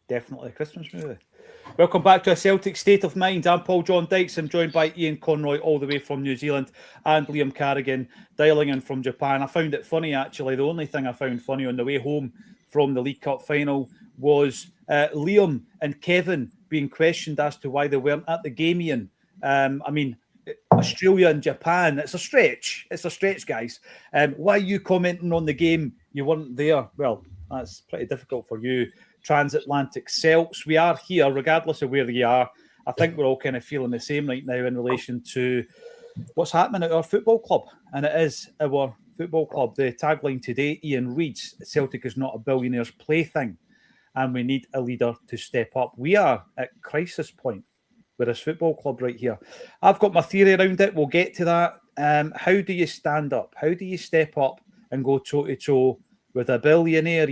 Definitely a Christmas movie. Welcome back to A Celtic State of Mind. I'm Paul John Dykes. I'm joined by Ian Conroy all the way from New Zealand and Liam Carrigan dialing in from Japan. I found it funny, actually. The only thing I found funny on the way home from the League Cup final was Liam and Kevin being questioned as to why they weren't at the game, Ian. I mean, Australia and Japan, it's a stretch. It's a stretch, guys. Why are you commenting on the game? You weren't there. Well, that's pretty difficult for you. Transatlantic Celts. We are here, regardless of where you are. I think we're all kind of feeling the same right now in relation to what's happening at our football club. And it is our football club. The tagline today, Ian, reads, Celtic is not a billionaire's plaything, and we need a leader to step up. We are at crisis point with this football club right here. I've got my theory around it. We'll get to that. How do you stand up? How do you step up and go toe-to-toe with a billionaire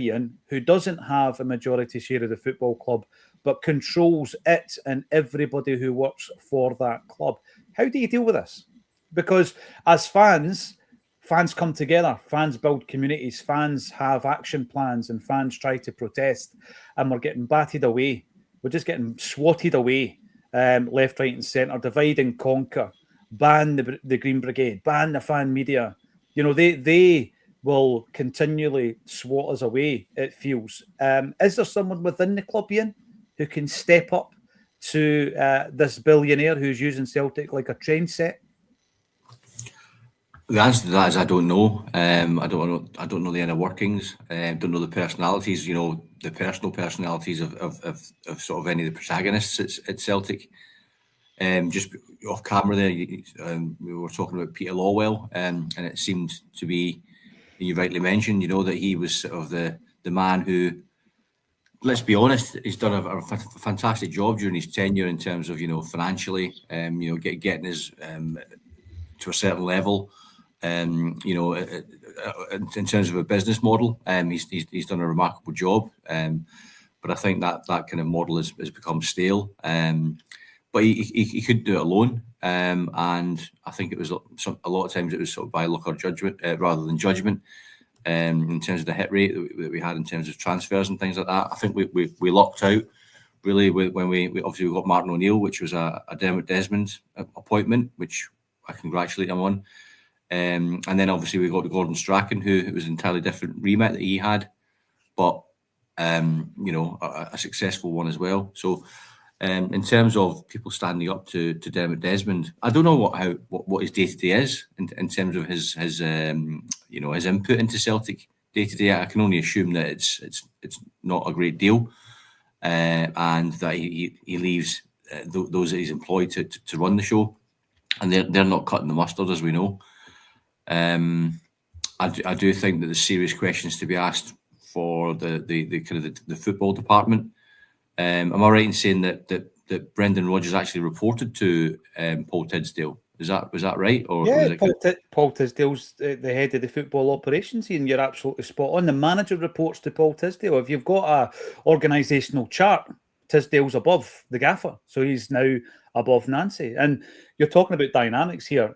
who doesn't have a majority share of the football club, but controls it and everybody who works for that club? How do you deal with this? Because as fans come together, fans build communities, fans have action plans, and fans try to protest, and we're getting batted away. We're just getting swatted away, left, right, and centre, divide and conquer, ban the Green Brigade, ban the fan media. You know, they will continually swat us away, it feels. Is there someone within the club, Ian, who can step up to this billionaire who's using Celtic like a train set? The answer to that is I don't know. I don't know the inner workings. Don't know the personalities. You know, the personal personalities of sort of any of the protagonists at Celtic. Just off camera there, we were talking about Peter Lawwell, and it seemed to be, you rightly mentioned, you know, that he was sort of the man who, let's be honest, he's done a fantastic job during his tenure in terms of, you know, financially, you know, getting his to a certain level, you know, in terms of a business model, he's done a remarkable job. But I think that kind of model has become stale. But he couldn't do it alone. And I think it was a lot of times it was sort of by luck or judgment rather than judgment. In terms of the hit rate that we had in terms of transfers and things like that, I think we locked out really when we obviously we got Martin O'Neill, which was a Dermot Desmond appointment, which I congratulate him on. And then obviously we got Gordon Strachan, who it was an entirely different remit that he had, but you know, a successful one as well. So. In terms of people standing up to Dermot Desmond, I don't know what his day-to-day is in terms of his you know, his input into Celtic day-to-day. I can only assume that it's not a great deal, and that he leaves those that he's employed to run the show, and they're not cutting the mustard, as we know. I do think that there's serious questions to be asked for the kind of the football department. Am I right in saying that Brendan Rodgers actually reported to Paul Tidsdale? Was that right? Or yeah, Paul Tisdale's the head of the football operations, and you're absolutely spot on. The manager reports to Paul Tisdale. If you've got a organisational chart, Tisdale's above the gaffer, so he's now above Nancy. And you're talking about dynamics here.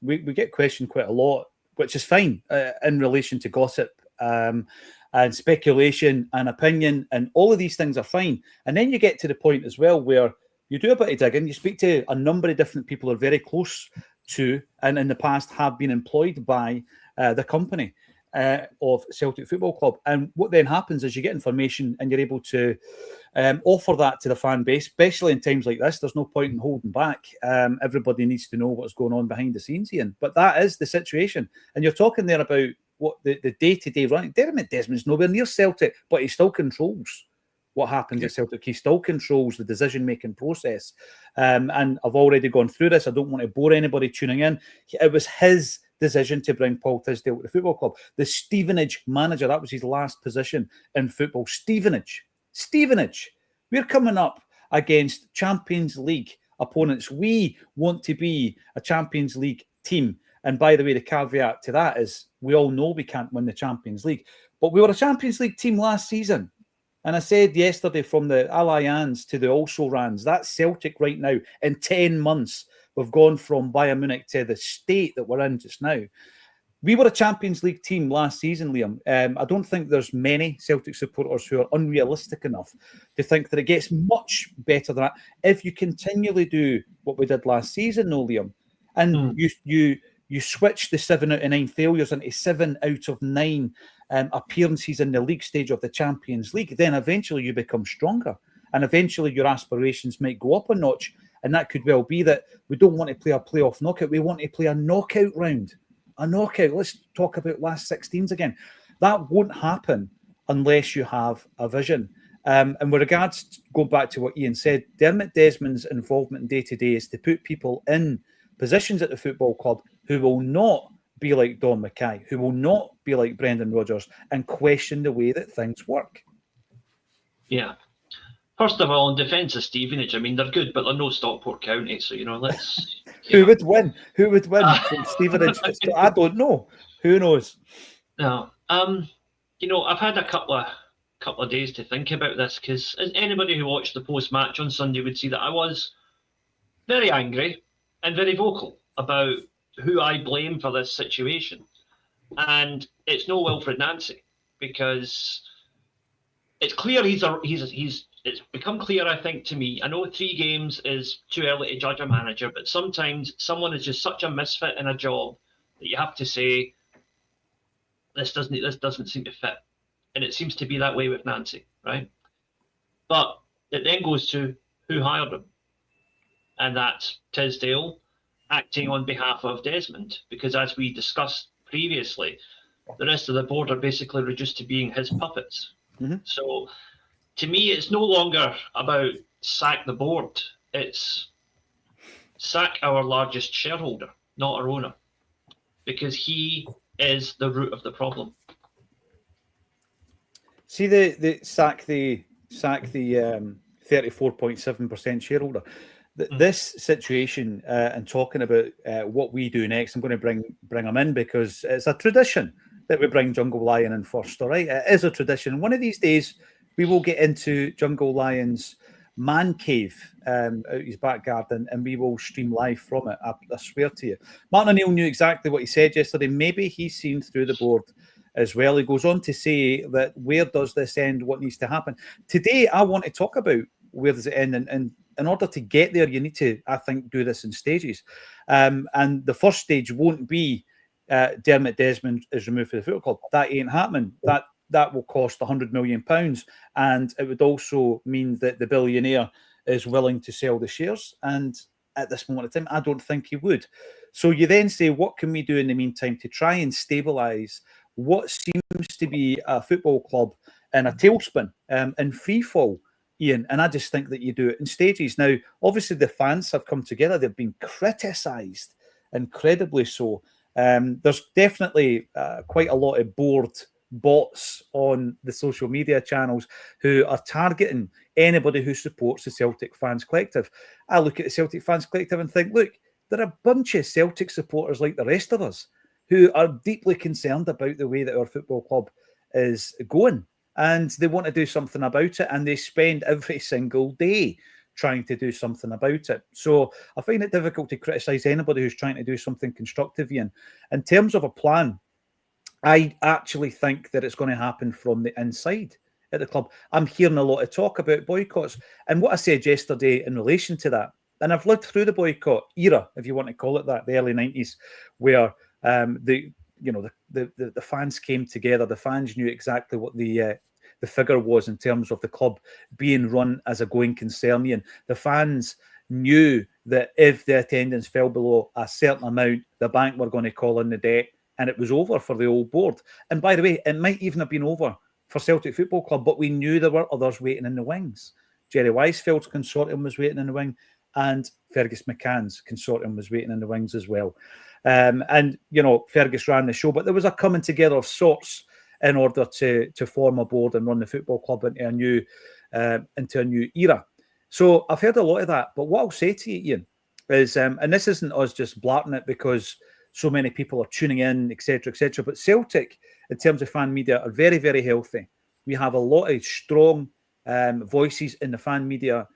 We get questioned quite a lot, which is fine in relation to gossip. And speculation and opinion, and all of these things are fine. And then you get to the point as well where you do a bit of digging, you speak to a number of different people who are very close to, and in the past have been employed by the company of Celtic Football Club. And what then happens is you get information and you're able to offer that to the fan base, especially in times like this. There's no point in holding back. Everybody needs to know what's going on behind the scenes, Ian. But that is the situation. And you're talking there about what the day-to-day running. Dermot Desmond's nowhere near Celtic, but he still controls what happens at Celtic. He still controls the decision-making process. And I've already gone through this. I don't want to bore anybody tuning in. It was his decision to bring Paul Tisdale to the football club. The Stevenage manager, that was his last position in football. Stevenage. We're coming up against Champions League opponents. We want to be a Champions League team. And by the way, the caveat to that is we all know we can't win the Champions League. But we were a Champions League team last season. And I said yesterday, from the Allianz to the Also-Rans, that's Celtic right now. In 10 months, we've gone from Bayern Munich to the state that we're in just now. We were a Champions League team last season, Liam. I don't think there's many Celtic supporters who are unrealistic enough to think that it gets much better than that if you continually do what we did last season, though, Liam. And you switch the 7 out of 9 failures into 7 out of 9 appearances in the league stage of the Champions League, then eventually you become stronger. And eventually your aspirations might go up a notch. And that could well be that we don't want to play a playoff knockout. We want to play a knockout round. A knockout. Let's talk about last 16s again. That won't happen unless you have a vision. And with regards to going back to what Ian said, Dermot Desmond's involvement in day-to-day is to put people in positions at the football club who will not be like Don Mackay, who will not be like Brendan Rodgers and question the way that things work. Yeah. First of all, in defence of Stevenage, I mean, they're good, but they're no Stockport County, so, let's... Who would win? Who would win from Stevenage? I don't know. Who knows? No. I've had a couple of days to think about this, because anybody who watched the post-match on Sunday would see that I was very angry and very vocal about who I blame for this situation. And it's no Wilfred Nancy, because it's clear it's become clear, I think, to me. I know 3 games is too early to judge a manager, but sometimes someone is just such a misfit in a job that you have to say, this doesn't seem to fit. And it seems to be that way with Nancy, right? But it then goes to who hired him. And that's Tisdale acting on behalf of Desmond, because as we discussed previously, the rest of the board are basically reduced to being his puppets. Mm-hmm. So to me, it's no longer about sack the board. It's sack our largest shareholder, not our owner, because he is the root of the problem. See the sack the 34.7% shareholder. This situation and talking about what we do next, I'm going to bring him in because it's a tradition that we bring Jungle Lion in first. All right, it is a tradition. One of these days, we will get into Jungle Lion's man cave out his back garden, and we will stream live from it. I swear to you. Martin O'Neill knew exactly what he said yesterday. Maybe he's seen through the board as well. He goes on to say that where does this end? What needs to happen? Today, I want to talk about where does it end, and in order to get there, you need to, I think, do this in stages. And the first stage won't be Dermot Desmond is removed from the football club. That ain't happening. That will cost £100 million, and it would also mean that the billionaire is willing to sell the shares. And at this moment in time, I don't think he would. So you then say, what can we do in the meantime to try and stabilise what seems to be a football club in a tailspin, in free fall, Ian? And I just think that you do it in stages. Now, obviously, the fans have come together. They've been criticised, incredibly so. There's definitely quite a lot of bored bots on the social media channels who are targeting anybody who supports the Celtic Fans Collective. I look at the Celtic Fans Collective and think, look, there are a bunch of Celtic supporters like the rest of us who are deeply concerned about the way that our football club is going, and they want to do something about it, and they spend every single day trying to do something about it. So I find it difficult to criticise anybody who's trying to do something constructive, Ian. In terms of a plan, I actually think that it's going to happen from the inside at the club. I'm hearing a lot of talk about boycotts. And what I said yesterday in relation to that, and I've lived through the boycott era, if you want to call it that, the early 90s, where the fans came together. The fans knew exactly what the figure was in terms of the club being run as a going concern. And the fans knew that if the attendance fell below a certain amount, the bank were going to call in the debt, and it was over for the old board. And by the way, it might even have been over for Celtic Football Club, but we knew there were others waiting in the wings. Jerry Weisfeld's consortium was waiting in the wing, and Fergus McCann's consortium was waiting in the wings as well. And, Fergus ran the show, but there was a coming together of sorts in order to form a board and run the football club into a new era. So I've heard a lot of that. But what I'll say to you, Ian, is, and this isn't us just blarting it because so many people are tuning in, etc., but Celtic, in terms of fan media, are very, very healthy. We have a lot of strong voices in the fan media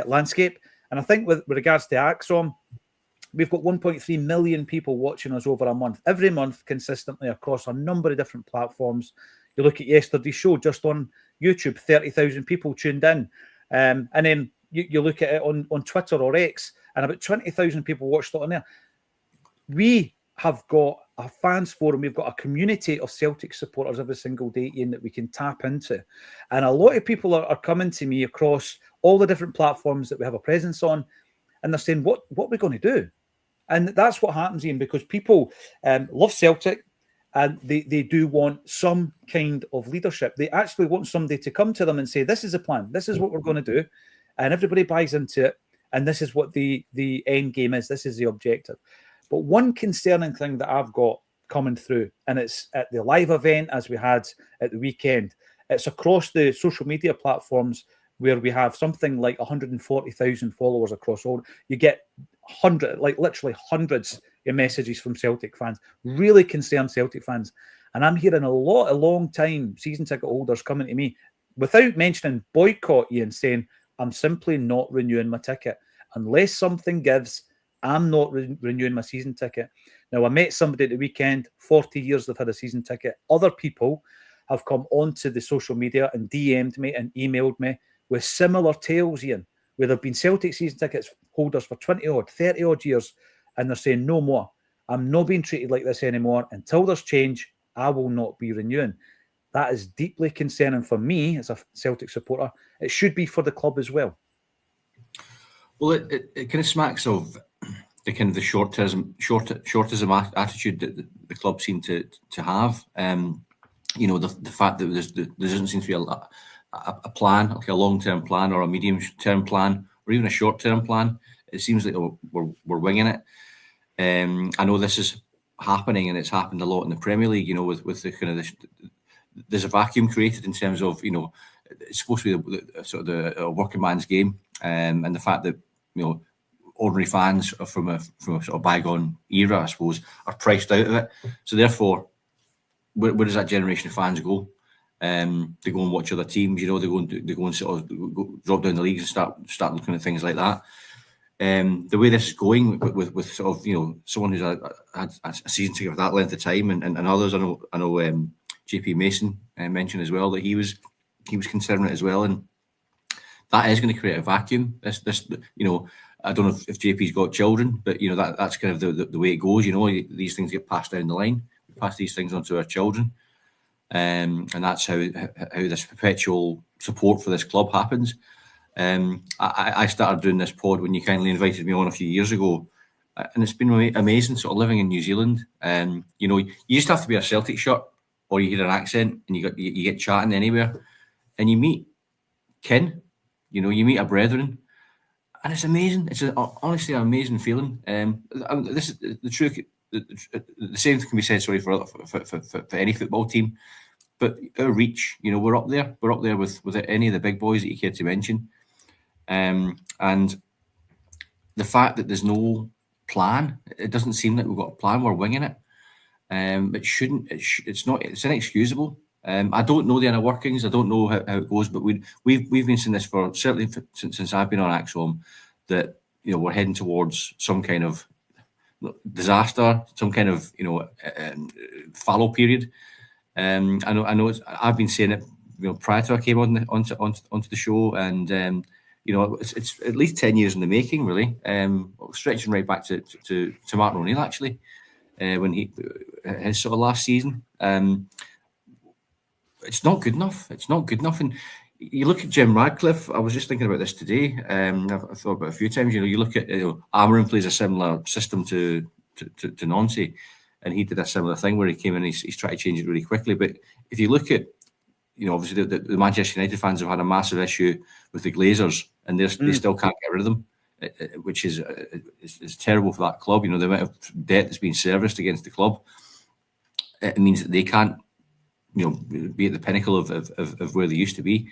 landscape. And I think with regards to Acsom, we've got 1.3 million people watching us over a month, every month consistently across a number of different platforms. You look at yesterday's show just on YouTube, 30,000 people tuned in. And then you look at it on Twitter or X, and about 20,000 people watched it on there. We have got a fans forum. We've got a community of Celtic supporters every single day, Ian, that we can tap into. And a lot of people are coming to me across all the different platforms that we have a presence on, and they're saying, what are we going to do? And that's what happens, Ian, because people love Celtic, and they do want some kind of leadership. They actually want somebody to come to them and say, this is a plan, this is what we're going to do. And everybody buys into it. And this is what the end game is. This is the objective. But one concerning thing that I've got coming through, and it's at the live event as we had at the weekend, it's across the social media platforms where we have something like 140,000 followers across all. You get literally hundreds of messages from Celtic fans, really concerned Celtic fans. And I'm hearing a lot of long-time season ticket holders coming to me without mentioning boycott, Ian, saying, I'm simply not renewing my ticket. Unless something gives, I'm not renewing my season ticket. Now, I met somebody at the weekend, 40 years they've had a season ticket. Other people have come onto the social media and DM'd me and emailed me with similar tales, Ian, where they've been Celtic season tickets holders for 20-odd, 30-odd years, and they're saying, no more. I'm not being treated like this anymore. Until there's change, I will not be renewing. That is deeply concerning for me as a Celtic supporter. It should be for the club as well. Well, it kind of smacks of the kind of the shortism attitude that the club seem to have. The fact that there doesn't seem to be a plan, like a long-term plan or a medium-term plan or even a short-term plan. It seems like we're winging it. I know this is happening, and it's happened a lot in the Premier League. With the kind of there's a vacuum created in terms of it's supposed to be the working man's game, and the fact that ordinary fans from a sort of bygone era, I suppose, are priced out of it. So therefore, where does that generation of fans go? They go and watch other teams. They go and sort of drop down the leagues and start looking at things like that. The way this is going with sort of someone who's had a season ticket for that length of time, and others, I know JP Mason mentioned as well that he was considering it as well, and that is going to create a vacuum. This I don't know if JP's got children, but that's kind of the way it goes. These things get passed down the line. We pass these things on to our children, and that's how this perpetual support for this club happens. I started doing this pod when you kindly invited me on a few years ago, and it's been amazing sort of living in New Zealand. You just have to wear a Celtic shirt, or you hear an accent, and you get chatting anywhere, and you meet kin, you meet a brethren, and it's amazing. It's honestly an amazing feeling. This is the truth. The same can be said, for any football team, but our reach, we're up there. We're up there with any of the big boys that you care to mention. And the fact that there's no plan, it doesn't seem like we've got a plan. We're winging it. It shouldn't. It's inexcusable. I don't know the inner workings. I don't know how it goes. But we've been saying this for certainly since I've been on Acsom, that we're heading towards some kind of disaster, some kind of fallow period. I know. I've been saying it prior to I came onto the show, and it's at least 10 years in the making, really. Stretching right back to Martin O'Neill, actually, when his sort of last season. It's not good enough. It's not good enough. And you look at Jim Radcliffe. I was just thinking about this today. I've thought about it a few times. You look at Amarin plays a similar system to Nancy, and he did a similar thing where he came in. He's tried to change it really quickly. But if you look at obviously the Manchester United fans have had a massive issue with the Glazers, and they still can't get rid of them, which is it's terrible for that club. The amount of debt that's been serviced against the club, it means that they can't be at the pinnacle of where they used to be.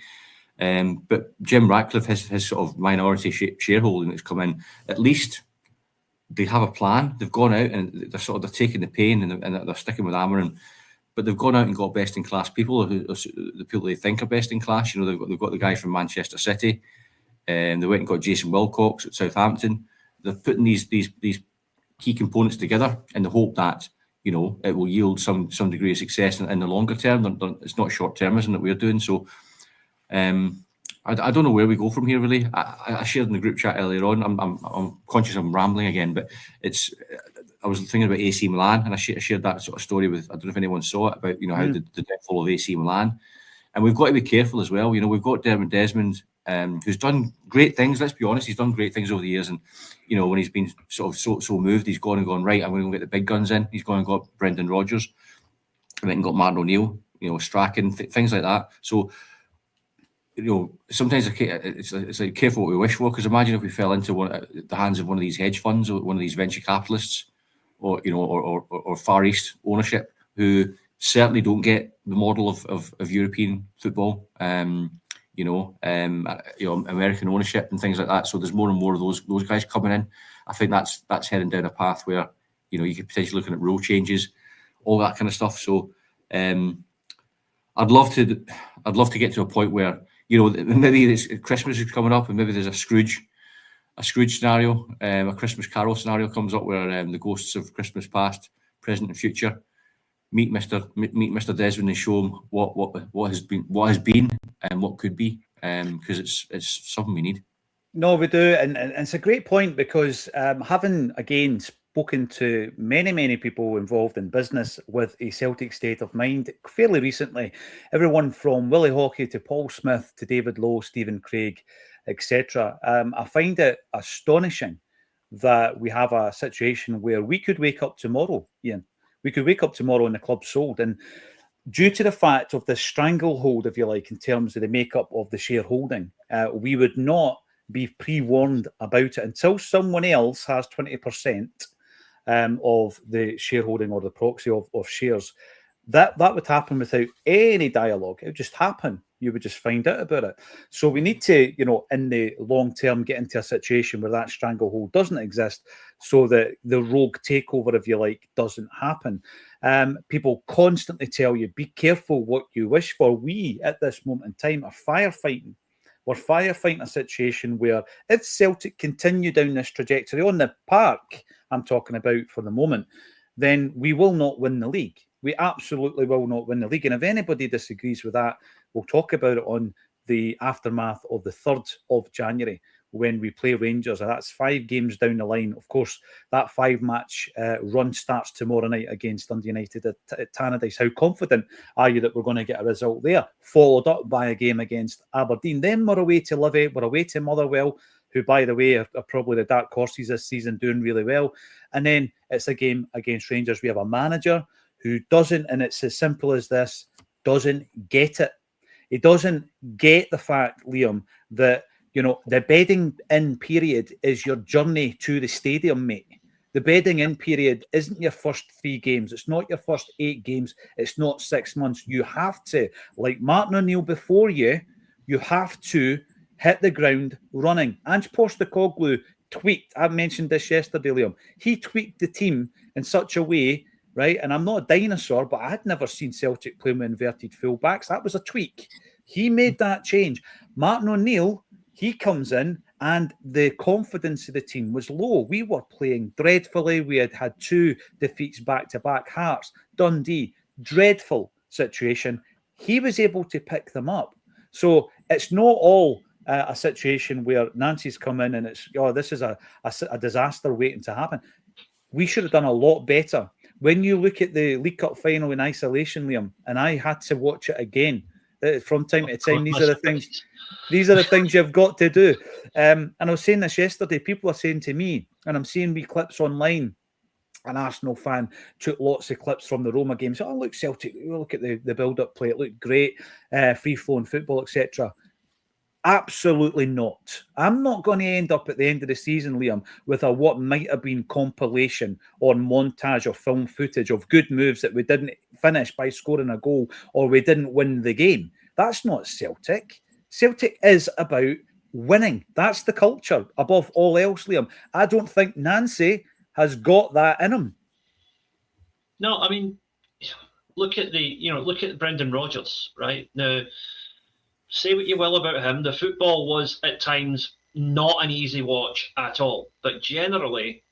But Jim Ratcliffe, his sort of minority shareholding that's come in, at least they have a plan. They've gone out and they're taking the pain, and they're sticking with Amarin. But they've gone out and got best in class people, the people they think are best in class. They've got the guys from Manchester City, and they went and got Jason Wilcox at Southampton. They're putting these key components together in the hope that, you know, it will yield some degree of success in the longer term. It's not short-termism that we're doing. So I don't know where we go from here, really. I shared in the group chat earlier on. I'm conscious I'm rambling again, but I was thinking about AC Milan, and I shared that sort of story with, I don't know if anyone saw it, about, you know, how the downfall of AC Milan. And we've got to be careful as well. You know, we've got Dermot Desmond, who's done great things. Let's be honest, he's done great things over the years. And, you know, when he's been sort of so moved, he's gone and gone, right, I'm going to go get the big guns in. He's gone and got Brendan Rodgers, and then got Martin O'Neill, you know, Strachan, things like that. So, you know, sometimes it's like careful what we wish for, because imagine if we fell into the hands of one of these hedge funds or one of these venture capitalists, or, you know, or Far East ownership, who certainly don't get the model of European football, you know, American ownership and things like that. So there's more and more of those guys coming in. I think that's heading down a path where, you know, you could potentially looking at rule changes, all that kind of stuff. So I'd love to get to a point where, you know, maybe Christmas is coming up and maybe there's a Scrooge scenario, a Christmas Carol scenario comes up where the ghosts of Christmas past, present and future meet Mr. Desmond and show him what has been and what could be, because it's something we need. No, we do, and it's a great point, because having again spoken to many people involved in business with a Celtic state of mind fairly recently, everyone from Willie Hockey to Paul Smith to David Lowe, Stephen Craig, etc. I find it astonishing that we have a situation where we could wake up tomorrow, Ian. We could wake up tomorrow and the club sold. And due to the fact of the stranglehold, if you like, in terms of the makeup of the shareholding, we would not be pre-warned about it until someone else has 20% of the shareholding or the proxy of shares. That would happen without any dialogue. It would just happen. You would just find out about it. So we need to, you know, in the long term, get into a situation where that stranglehold doesn't exist, so that the rogue takeover, if you like, doesn't happen. People constantly tell you, be careful what you wish for. We, at this moment in time, are firefighting. We're firefighting a situation where if Celtic continue down this trajectory on the park, I'm talking about for the moment, then we will not win the league. We absolutely will not win the league. And if anybody disagrees with that, we'll talk about it on the aftermath of the 3rd of January when we play Rangers. And that's 5 games down the line. Of course, that 5-match run starts tomorrow night against Dundee United at Tannadice. How confident are you that we're going to get a result there? Followed up by a game against Aberdeen. Then we're away to Livy. We're away to Motherwell, who, by the way, are probably the dark horses this season, doing really well. And then it's a game against Rangers. We have a manager who doesn't, and it's as simple as this, doesn't get it. He doesn't get the fact, Liam, that, you know, the bedding in period is your journey to the stadium, mate. The bedding in period isn't your first 3 games. It's not your first 8 games. It's not 6 months. You have to, like Martin O'Neill before you have to hit the ground running. Ange Postecoglou tweaked, I mentioned this yesterday, Liam, he tweaked the team in such a way, right? And I'm not a dinosaur, but I had never seen Celtic play with inverted fullbacks. That was a tweak. He made that change. Martin O'Neill, he comes in and the confidence of the team was low. We were playing dreadfully. We had 2 defeats back-to-back. Hearts, Dundee, dreadful situation. He was able to pick them up. So it's not all a situation where Nancy's come in and it's, oh, this is a disaster waiting to happen. We should have done a lot better. When you look at the League Cup final in isolation, Liam, and I had to watch it again from time to time, these are the things you've got to do. And I was saying this yesterday, people are saying to me, and I'm seeing wee clips online, an Arsenal fan took lots of clips from the Roma games. Oh, look, Celtic, look at the build-up play. It looked great, free-flowing football, etc. Absolutely not. I'm not going to end up at the end of the season, Liam, with a what might have been compilation or montage of film footage of good moves that we didn't finish by scoring a goal or we didn't win the game. That's not Celtic. Celtic is about winning. That's the culture above all else, Liam. I don't think Nancy has got that in him. No, I mean, look at Brendan Rodgers, right? Now, say what you will about him, the football was at times not an easy watch at all, but generally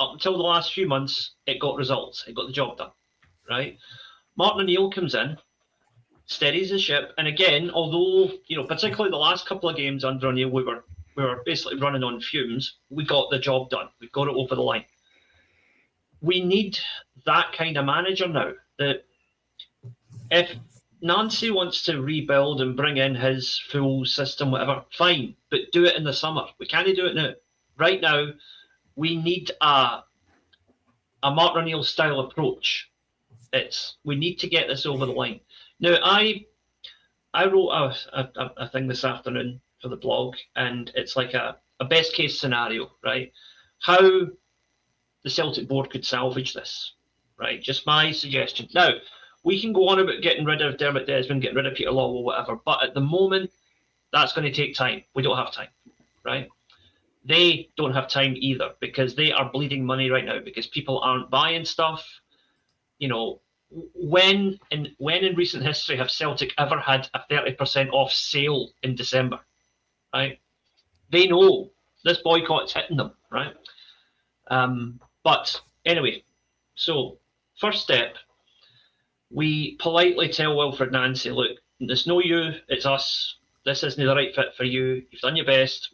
up until the last few months, it got results. It got the job done, right? Martin O'Neill comes in, steadies the ship, and again, although, particularly the last couple of games under O'Neill, we were basically running on fumes, we got the job done. We got it over the line. We need that kind of manager now. That if Nancy wants to rebuild and bring in his full system, whatever, fine, but do it in the summer. We can't do it now. Right now, we need a Martin O'Neill style approach. We need to get this over the line. Now, I wrote a thing this afternoon for the blog, and it's like a best case scenario, right? How the Celtic board could salvage this, right? Just my suggestion. Now, we can go on about getting rid of Dermot Desmond, getting rid of Peter Lawwell, whatever, but at the moment, that's going to take time. We don't have time, right? They don't have time either, because they are bleeding money right now, because people aren't buying stuff. When in recent history have Celtic ever had a 30% off sale in December, right? They know this boycott's hitting them, right? But anyway, so first step, we politely tell Wilfred Nancy, look, it's no you, it's us. This isn't the right fit for you. You've done your best.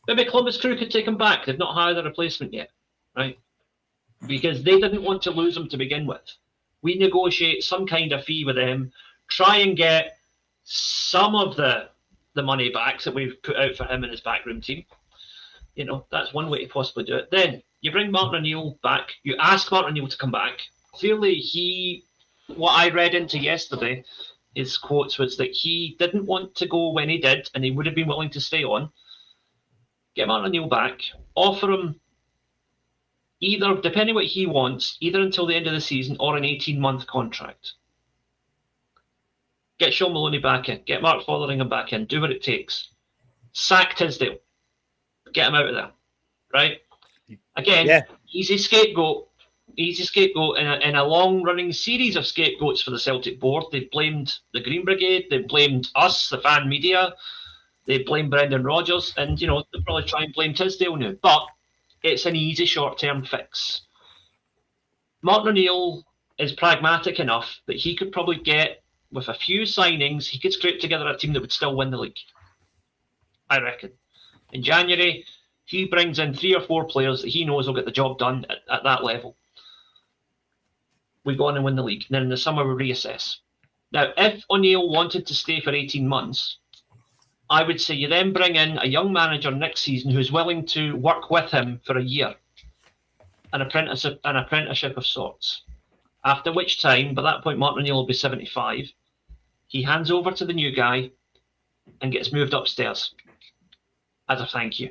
Maybe Columbus Crew could take him back. They've not hired a replacement yet, right? Because they didn't want to lose him to begin with. We negotiate some kind of fee with them, try and get some of the money back that we've put out for him and his backroom team. That's one way to possibly do it. Then you bring Martin O'Neill back. You ask Martin O'Neill to come back. Clearly, what I read into yesterday, his quotes was that he didn't want to go when he did, and he would have been willing to stay on. Get Martin O'Neill back, offer him either, depending what he wants, either until the end of the season or an 18-month contract. Get Sean Maloney back in, get Mark Fotheringham back in, do what it takes. Sack Tisdale. Get him out of there, right? Again, easy scapegoat in a long-running series of scapegoats for the Celtic board. They've blamed the Green Brigade, they've blamed us, the fan media, they blame Brendan Rodgers, and they'll probably try and blame Tisdale now. But it's an easy short-term fix. Martin O'Neill is pragmatic enough that he could probably get, with a few signings, he could scrape together a team that would still win the league. I reckon. In January, he brings in 3 or 4 players that he knows will get the job done at that level. We go on and win the league. And then in the summer, we reassess. Now, if O'Neill wanted to stay for 18 months, I would say you then bring in a young manager next season who's willing to work with him for a year, an apprenticeship of sorts. After which time, by that point, Martin O'Neill will be 75. He hands over to the new guy and gets moved upstairs as a thank you.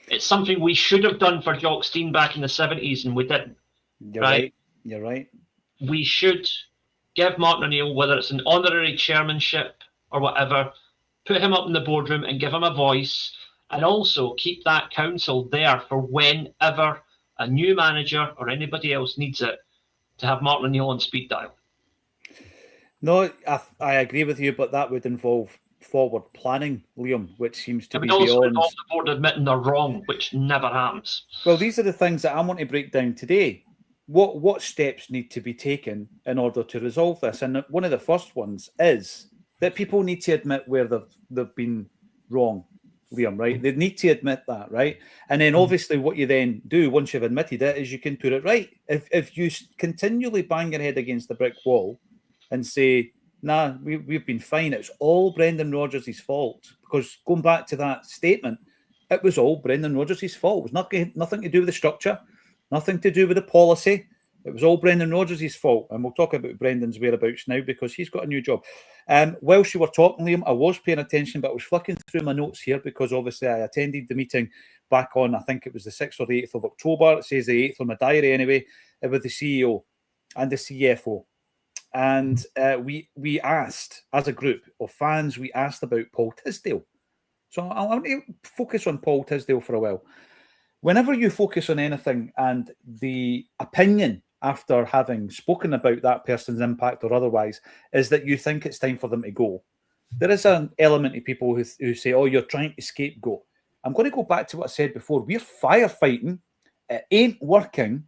It's something we should have done for Jock Stein back in the 70s, and we didn't. You're right. We should give Martin O'Neill, whether it's an honorary chairmanship or whatever, put him up in the boardroom and give him a voice, and also keep that council there for whenever a new manager or anybody else needs it, to have Martin O'Neill on speed dial. No, I agree with you, but that would involve forward planning, Liam, which seems to be beyond. Also involve the board admitting they're wrong, which never happens. Well, these are the things that I want to break down today. What steps need to be taken in order to resolve this? And one of the first ones is that people need to admit where they've been wrong, Liam, right? They need to admit that, right? And then obviously what you then do once you've admitted it is you can put it right. If you continually bang your head against the brick wall and say, nah, we've been fine, it's all Brendan Rodgers' fault, because going back to that statement, it was all Brendan Rodgers' fault. It was nothing to do with the structure, nothing to do with the policy. It was all Brendan Rodgers' fault. And we'll talk about Brendan's whereabouts now because he's got a new job. Whilst you were talking, Liam, I was paying attention, but I was flicking through my notes here because obviously I attended the meeting back on, I think it was the 6th or the 8th of October. It says the 8th on my diary anyway, with the CEO and the CFO. And we asked, as a group of fans, we asked about Paul Tisdale. So I want to focus on Paul Tisdale for a while. Whenever you focus on anything and the opinion after having spoken about that person's impact or otherwise is that you think it's time for them to go, there is an element of people who say, oh, you're trying to scapegoat. I'm going to go back to what I said before. We're firefighting it ain't working.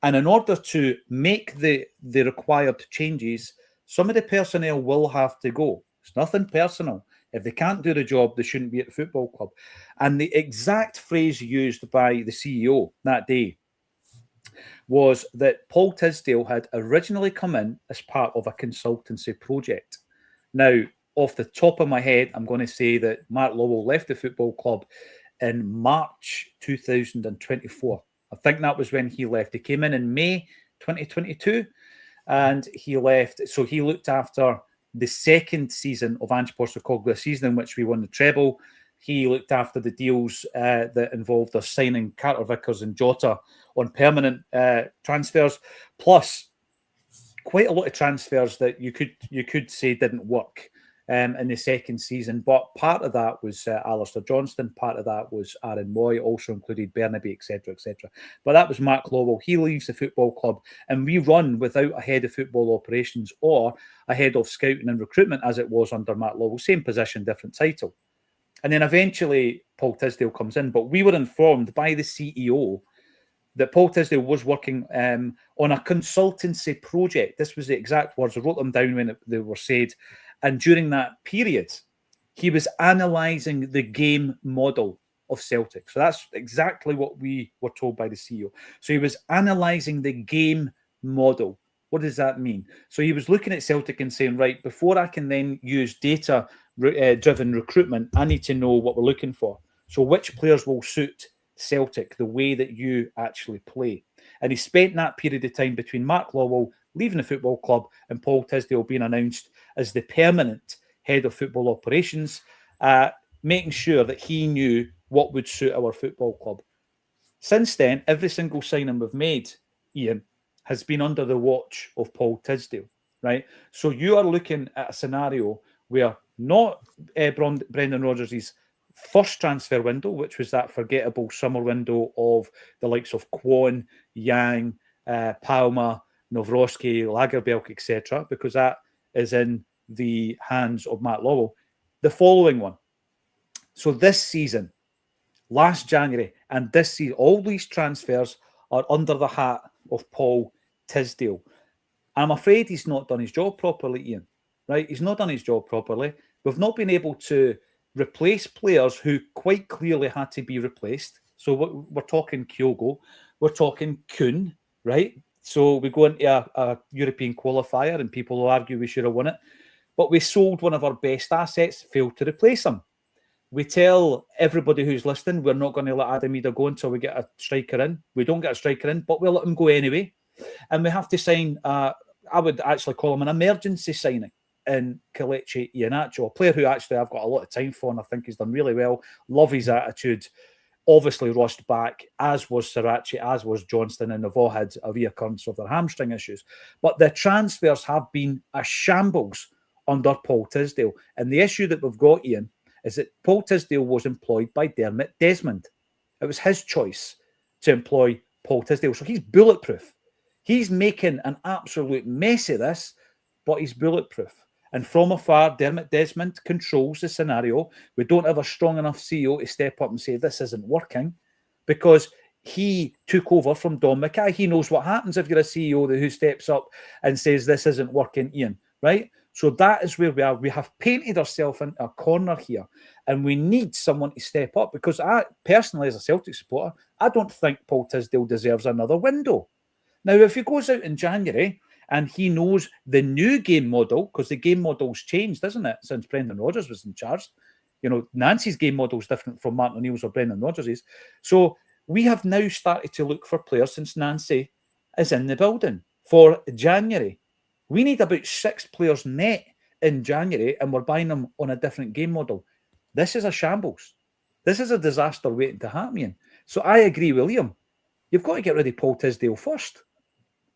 And in order to make the required changes, some of the personnel will have to go. It's nothing personal. If they can't do the job, they shouldn't be at the football club. And the exact phrase used by the CEO that day was that Paul Tisdale had originally come in as part of a consultancy project. Now, off the top of my head, I'm going to say that Mark Lowell left the football club in March 2024. I think that was when he left. He came in May 2022 and he left. So he looked after the second season of Ange Postecoglou, a season in which we won the treble. He looked after the deals that involved us signing Carter Vickers and Jota on permanent transfers, plus quite a lot of transfers that you could say didn't work in the second season. But part of that was Alistair Johnston, part of that was Aaron Moy, also included Bernaby, etc., etc. But that was Mark Lowell. He leaves the football club, and we run without a head of football operations or a head of scouting and recruitment, as it was under Mark Lowell. Same position, different title. And then eventually Paul Tisdale comes in, but we were informed by the CEO that Paul Tisdale was working on a consultancy project. This was the exact words. I wrote them down when they were said. And during that period, he was analysing the game model of Celtic. So that's exactly what we were told by the CEO. So he was analysing the game model. What does that mean? So he was looking at Celtic and saying, right, before I can then use data-driven recruitment, I need to know what we're looking for. So which players will suit Celtic, the way that you actually play. And he spent that period of time between Mark Lowell leaving the football club and Paul Tisdale being announced as the permanent head of football operations, making sure that he knew what would suit our football club. Since then, every single signing we've made, Ian, has been under the watch of Paul Tisdale, right? So you are looking at a scenario where not Brendan Rodgers' first transfer window, which was that forgettable summer window of the likes of Kwon, Yang, Palma, Novroski, Lagerbielke, etc., because that is in the hands of Matt Lowell. The following one. So this season, last January, and this season, all these transfers are under the hat of Paul Tisdale. I'm afraid he's not done his job properly, Ian. Right? He's not done his job properly. We've not been able to replace players who quite clearly had to be replaced. So we're talking Kyogo, we're talking Kuhn, right? So we go into a European qualifier and people will argue we should have won it. But we sold one of our best assets, failed to replace him. We tell everybody who's listening, we're not going to let Adam Ida go until we get a striker in. We don't get a striker in, but we'll let him go anyway. And we have to sign, I would actually call him an emergency signing in Kelechi Iheanacho, a player who actually I've got a lot of time for and I think he's done really well. Love his attitude. Obviously rushed back, as was Sirachi, as was Johnston, and they've all had a reoccurrence of their hamstring issues. But the transfers have been a shambles under Paul Tisdale. And the issue that we've got, Ian, is that Paul Tisdale was employed by Dermot Desmond. It was his choice to employ Paul Tisdale. So he's bulletproof. He's making an absolute mess of this, but he's bulletproof. And from afar, Dermot Desmond controls the scenario. We don't have a strong enough CEO to step up and say, this isn't working, because he took over from Don Mackay. He knows what happens if you're a CEO who steps up and says, this isn't working, Ian, right? So that is where we are. We have painted ourselves in a corner here, and we need someone to step up, because I, personally, as a Celtic supporter, I don't think Paul Tisdale deserves another window. Now, if he goes out in January and he knows the new game model, because the game model's changed, isn't it, since Brendan Rodgers was in charge? You know, Nancy's game model is different from Martin O'Neill's or Brendan Rodgers'. So we have now started to look for players since Nancy is in the building for January. We need about 6 players net in January, and we're buying them on a different game model. This is a shambles. This is a disaster waiting to happen. So I agree with Liam. You've got to get rid of Paul Tisdale first.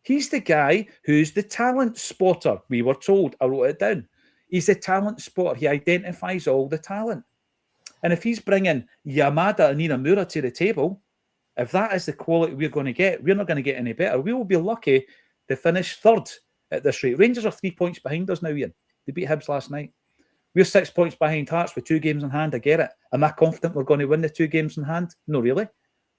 He's the guy who's the talent spotter, we were told. I wrote it down. He's the talent spotter. He identifies all the talent. And if he's bringing Yamada and Inamura to the table, if that is the quality we're going to get, we're not going to get any better. We will be lucky to finish third at this rate. Rangers are 3 points behind us now, Ian. They beat Hibs last night. We're 6 points behind Hearts with 2 games in hand. I get it. Am I confident we're going to win the 2 games in hand? No, really.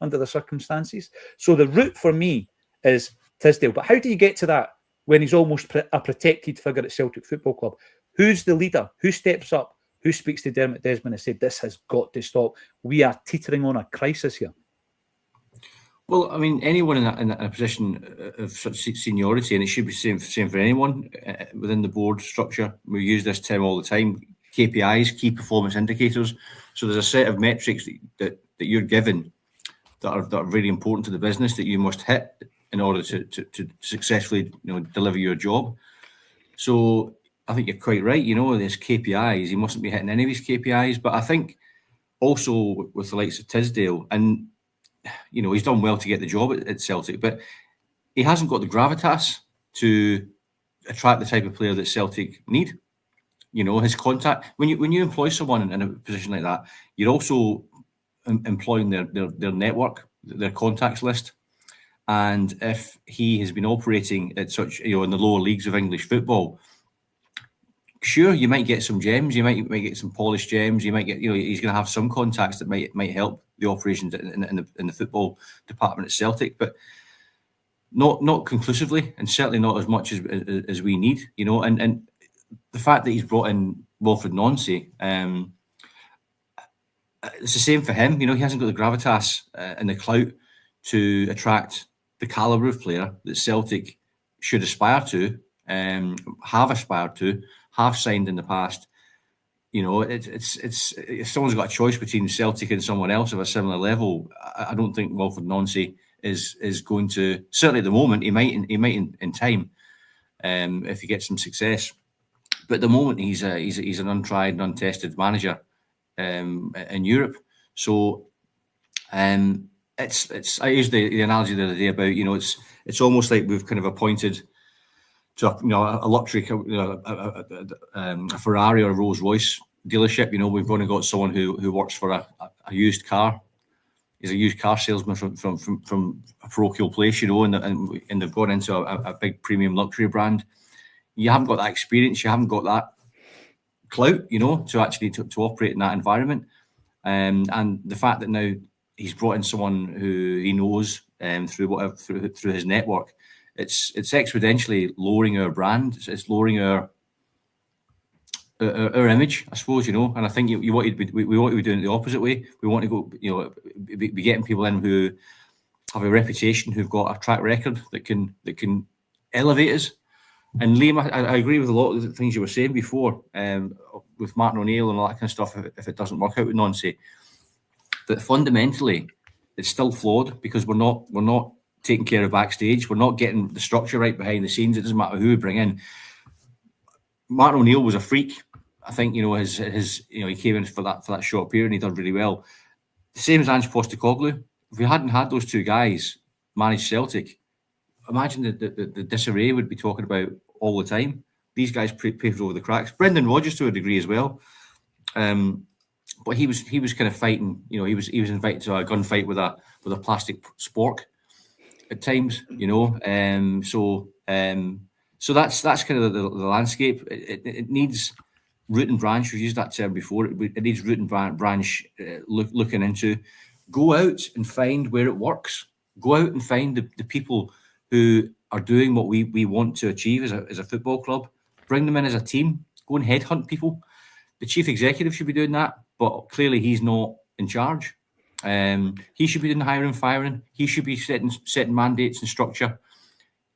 under the circumstances. So the route for me is Tisdale. But how do you get to that when he's almost a protected figure at Celtic Football Club? Who's the leader? Who steps up? Who speaks to Dermot Desmond and said, this has got to stop? We are teetering on a crisis here. Well, I mean, anyone in a position of such seniority, and it should be the same for anyone within the board structure. We use this term all the time: KPIs, key performance indicators. So there's a set of metrics that you're given that are really important to the business that you must hit in order to successfully deliver your job. So I think you're quite right. There's KPIs. He mustn't be hitting any of his KPIs. But I think also with the likes of Tisdale, and he's done well to get the job at Celtic, but he hasn't got the gravitas to attract the type of player that Celtic need. His contact, when you employ someone in a position like that, you're also employing their network, their contacts list. And if he has been operating at such, in the lower leagues of English football, sure, you might get some gems, you might get some polished gems, you might get, he's going to have some contacts that might help the operations in the football department at Celtic, but not conclusively, and certainly not as much as we need, and the fact that he's brought in Wilfred Nancy, it's the same for him. He hasn't got the gravitas and the clout to attract the calibre of player that Celtic should aspire to, have aspired to, have signed in the past. It's if someone's got a choice between Celtic and someone else of a similar level, I don't think Wilfred Nancy is going to, certainly at the moment. He might in time, if he gets some success. But at the moment he's an untried and untested manager in Europe. So it's I used the analogy the other day about it's almost like we've kind of appointed to a luxury, a Ferrari or a Rolls Royce dealership. We've only got someone who works for a used car. He's a used car salesman from a parochial place, and they've gone into a big premium luxury brand. You haven't got that experience. You haven't got that clout, to actually to operate in that environment. And the fact that now he's brought in someone who he knows through his network, it's exponentially lowering our brand. It's lowering our image, I suppose, And I think we want to be doing it the opposite way. We want to go, be getting people in who have a reputation, who've got a track record that can elevate us. And Liam, I agree with a lot of the things you were saying before, with Martin O'Neill and all that kind of stuff. If it doesn't work out with Nancy, that fundamentally it's still flawed because we're not taking care of backstage. We're not getting the structure right behind the scenes. It doesn't matter who we bring in. Martin O'Neill was a freak. I think his he came in for that short period and he done really well. The same as Ange Postecoglou. If we hadn't had those two guys manage Celtic, imagine the disarray we'd be talking about all the time. These guys paved over the cracks. Brendan Rodgers to a degree as well, but he was kind of fighting. He was invited to a gunfight with a plastic spork at times. So that's kind of the landscape. It needs root and branch. We've used that term before. It needs root and branch looking into. Go out and find where it works. Go out and find the people who are doing what we want to achieve as a football club. Bring them in as a team. Go and headhunt people. The chief executive should be doing that, but clearly he's not in charge. He should be doing the hiring and firing. He should be setting mandates and structure.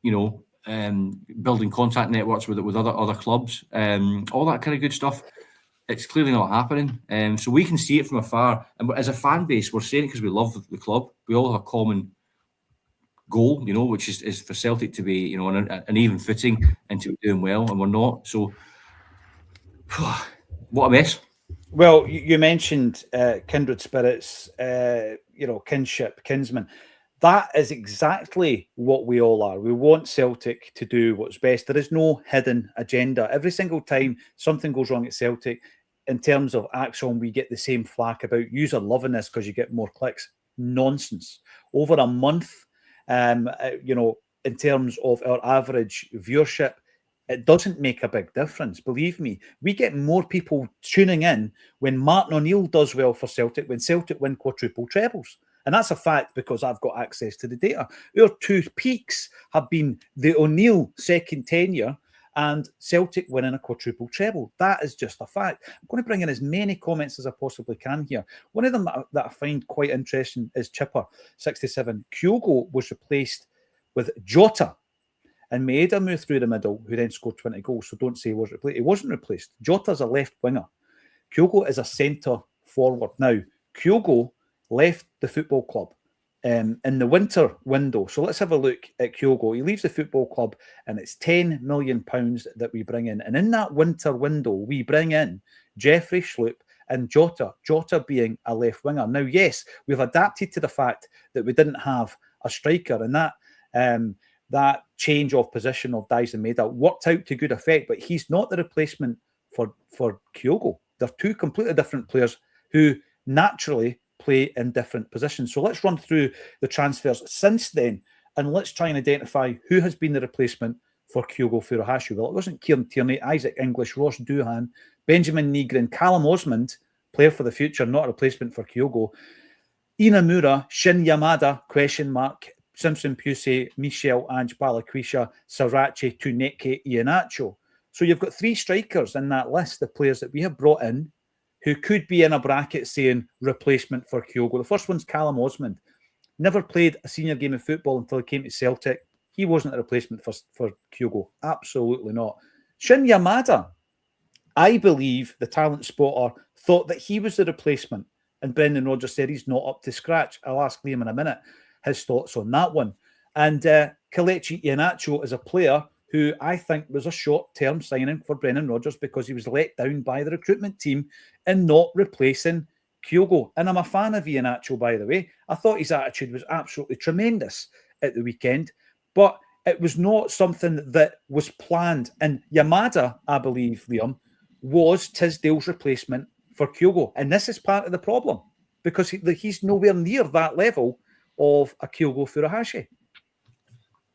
Building contact networks with other clubs. All that kind of good stuff. It's clearly not happening. So we can see it from afar. And as a fan base, we're saying it because we love the club. We all have a common goal, which is for Celtic to be, on an even footing and to be doing well, and we're not. So, what a mess. Well, you mentioned kindred spirits, kinship, kinsmen. That is exactly what we all are. We want Celtic to do what's best. There is no hidden agenda. Every single time something goes wrong at Celtic, in terms of Acsom, we get the same flack about user loving this because you get more clicks. Nonsense. Over a month, in terms of our average viewership, it doesn't make a big difference. Believe me, we get more people tuning in when Martin O'Neill does well for Celtic, when Celtic win quadruple trebles. And that's a fact because I've got access to the data. Our two peaks have been the O'Neill second tenure and Celtic winning a quadruple treble. That is just a fact. I'm going to bring in as many comments as I possibly can here. One of them that I find quite interesting is Chipper67. Kyogo was replaced with Jota, and Maeda moved through the middle, who then scored 20 goals. So don't say he was replaced. He wasn't replaced. Jota's a left winger. Kyogo is a centre forward. Now, Kyogo left the football club in the winter window. So let's have a look at Kyogo. He leaves the football club and it's £10 million that we bring in. And in that winter window, we bring in Jeffrey Schlupp and Jota being a left winger. Now, yes, we've adapted to the fact that we didn't have a striker, and that change of position of Dyson Maeda worked out to good effect, but he's not the replacement for Kyogo. They're two completely different players who naturally play in different positions. So let's run through the transfers since then, and let's try and identify who has been the replacement for Kyogo Furuhashi. Well, it wasn't Kieran Tierney, Isaac English, Ross Doohan, Benjamin Nigren, Callum Osmond, player for the future, not a replacement for Kyogo, Inamura, Shin Yamada, ? Simpson Pusey, Michel Ange Balikwisha, Sarachi, Tuneke, Iheanacho. So you've got three strikers in that list of players that we have brought in who could be in a bracket saying replacement for Kyogo. The first one's Callum Osmond. Never played a senior game of football until he came to Celtic. He wasn't a replacement for Kyogo. Absolutely not. Shin Yamada, I believe the talent spotter thought that he was the replacement, and Brendan Rodgers said he's not up to scratch. I'll ask Liam in a minute his thoughts on that one. And Kelechi Iheanacho is a player who I think was a short-term signing for Brendan Rodgers because he was let down by the recruitment team in not replacing Kyogo. And I'm a fan of Iheanacho, by the way. I thought his attitude was absolutely tremendous at the weekend, but it was not something that was planned. And Yamada, I believe, Liam, was Tisdale's replacement for Kyogo. And this is part of the problem because he's nowhere near that level of a Kyogo Furuhashi.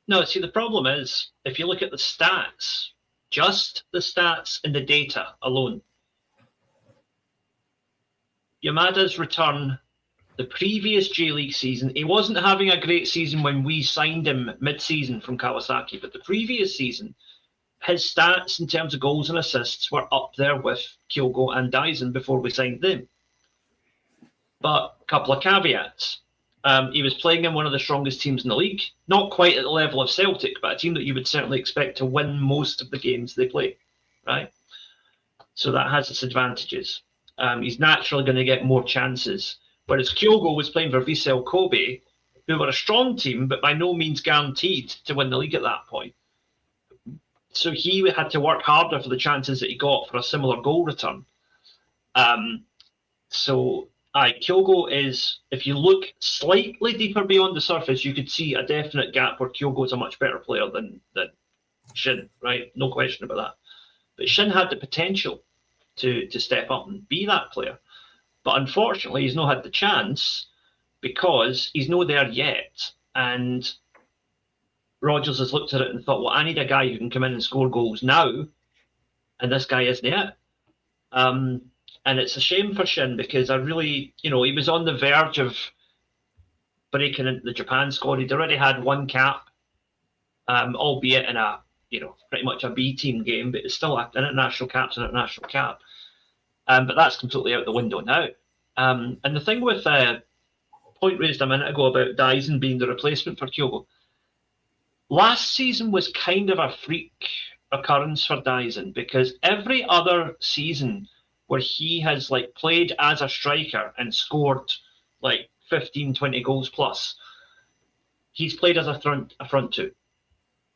No, see, the problem is, if you look at the stats, just the stats and the data alone, Yamada's return the previous J-League season, he wasn't having a great season when we signed him mid-season from Kawasaki, but the previous season, his stats in terms of goals and assists were up there with Kyogo and Dyson before we signed them. But a couple of caveats. He was playing in one of the strongest teams in the league, not quite at the level of Celtic, but a team that you would certainly expect to win most of the games they play, right? So that has its advantages. He's naturally going to get more chances. Whereas Kyogo was playing for Vissel Kobe, who were a strong team, but by no means guaranteed to win the league at that point. So he had to work harder for the chances that he got for a similar goal return. Kyogo is, if you look slightly deeper beyond the surface, you could see a definite gap where Kyogo is a much better player than Shin, right? No question about that. But Shin had the potential to step up and be that player. But unfortunately, he's not had the chance because he's not there yet. And Rodgers has looked at it and thought, well, I need a guy who can come in and score goals now. And this guy isn't it. And it's a shame for Shin because I really, he was on the verge of breaking into the Japan squad. He'd already had one cap, albeit in a, pretty much a B team game, but it's still an international cap's an international cap. But that's completely out the window now. And the thing with point raised a minute ago about Dyson being the replacement for Kyogo, last season was kind of a freak occurrence for Dyson because every other season where he has played as a striker and scored 15, 20 goals plus, he's played as a front two.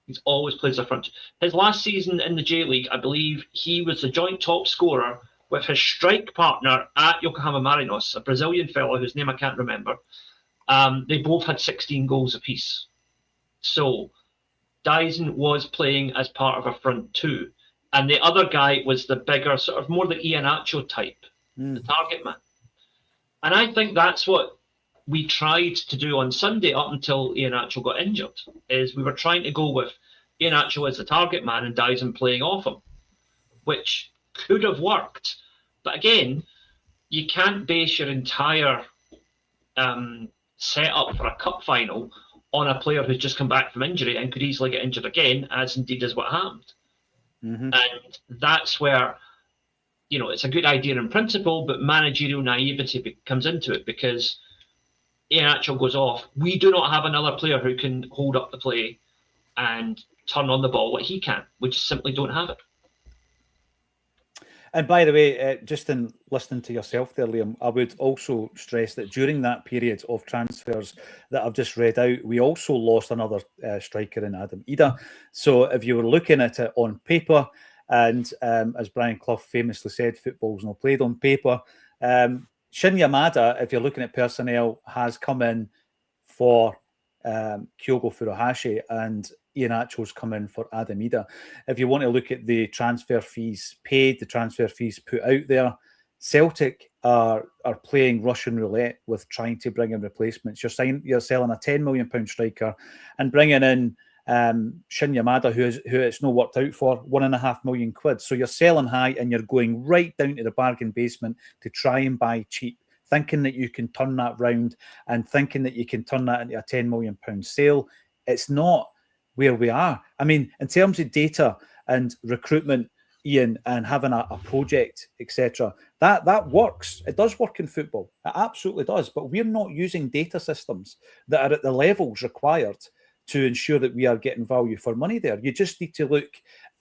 He's always played as a front two. His last season in the J-League, I believe he was the joint top scorer with his strike partner at Yokohama Marinos, a Brazilian fellow whose name I can't remember. They both had 16 goals apiece. So Dyson was playing as part of a front two. And the other guy was the bigger, sort of more the Iheanacho type, the target man. And I think that's what we tried to do on Sunday up until Iheanacho got injured, is we were trying to go with Iheanacho as the target man and Dyson playing off him, which could have worked. But again, you can't base your entire set up for a cup final on a player who's just come back from injury and could easily get injured again, as indeed is what happened. Mm-hmm. And that's where, it's a good idea in principle, but managerial naivety comes into it, because Iheanacho goes off. We do not have another player who can hold up the play and turn on the ball what he can. We just simply don't have it. And by the way, just in listening to yourself there, Liam, I would also stress that during that period of transfers that I've just read out, we also lost another striker in Adam Ida. So if you were looking at it on paper, and as Brian Clough famously said, football's not played on paper. Shin Yamada, if you're looking at personnel, has come in for Kyogo Furuhashi, and Iheanacho's come in for Adam Ida. If you want to look at the transfer fees paid, the transfer fees put out there, Celtic are playing Russian roulette with trying to bring in replacements. You're selling a £10 million striker and bringing in Shin Yamada, who it's not worked out for, £1.5 million. So you're selling high and you're going right down to the bargain basement to try and buy cheap, thinking that you can turn that round and thinking that you can turn that into a £10 million sale. It's not where we are. I mean, in terms of data and recruitment, Ian, and having a project, etc., that works. It does work in football. It absolutely does. But we're not using data systems that are at the levels required to ensure that we are getting value for money there. You just need to look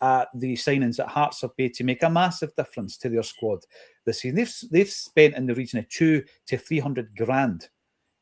at the signings that Hearts have paid to make a massive difference to their squad this season. They've spent in the region of 200 to 300 grand.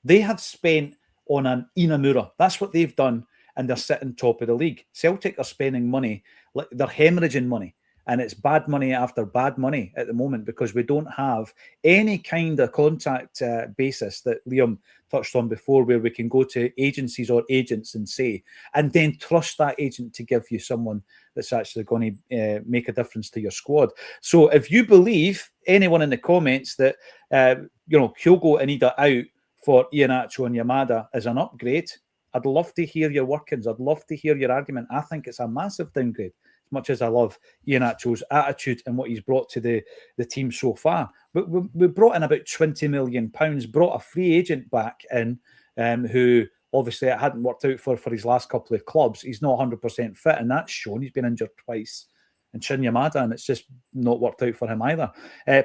They have spent on an Inamura. That's what they've done, and they're sitting top of the league. Celtic are spending money, they're hemorrhaging money, and it's bad money after bad money at the moment because we don't have any kind of contact basis that Liam touched on before, where we can go to agencies or agents and say, and then trust that agent to give you someone that's actually going to make a difference to your squad. So if you believe, anyone in the comments, that Kyogo and Ida out for Iheanacho and Yamada is an upgrade, I'd love to hear your workings. I'd love to hear your argument. I think it's a massive downgrade, as much as I love Iheanacho's attitude and what he's brought to the team so far. But we brought in about £20 million, brought a free agent back in who obviously it hadn't worked out for his last couple of clubs. He's not 100% fit, and that's shown. He's been injured twice. And Shin Yamada, and it's just not worked out for him either.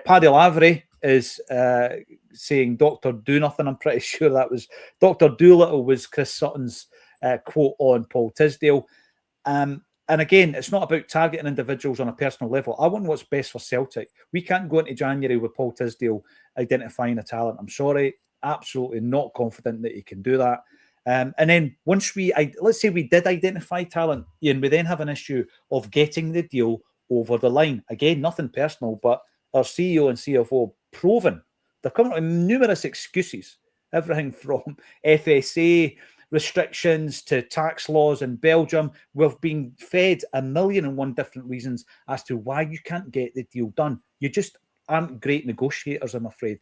Paddy Lavery is saying Dr. Do Nothing. I'm pretty sure that was Dr. Doolittle was Chris Sutton's quote on Paul Tisdale. And again, it's not about targeting individuals on a personal level. I want what's best for Celtic. We can't go into January with Paul Tisdale identifying a talent. I'm sorry, absolutely not confident that he can do that. And then once let's say we did identify talent, Ian, we then have an issue of getting the deal over the line. Again, nothing personal, but our CEO and CFO proven they're coming up with numerous excuses, everything from FSA restrictions to tax laws in Belgium. We've been fed 1,000,001 different reasons as to why you can't get the deal done. You just aren't great negotiators, I'm afraid.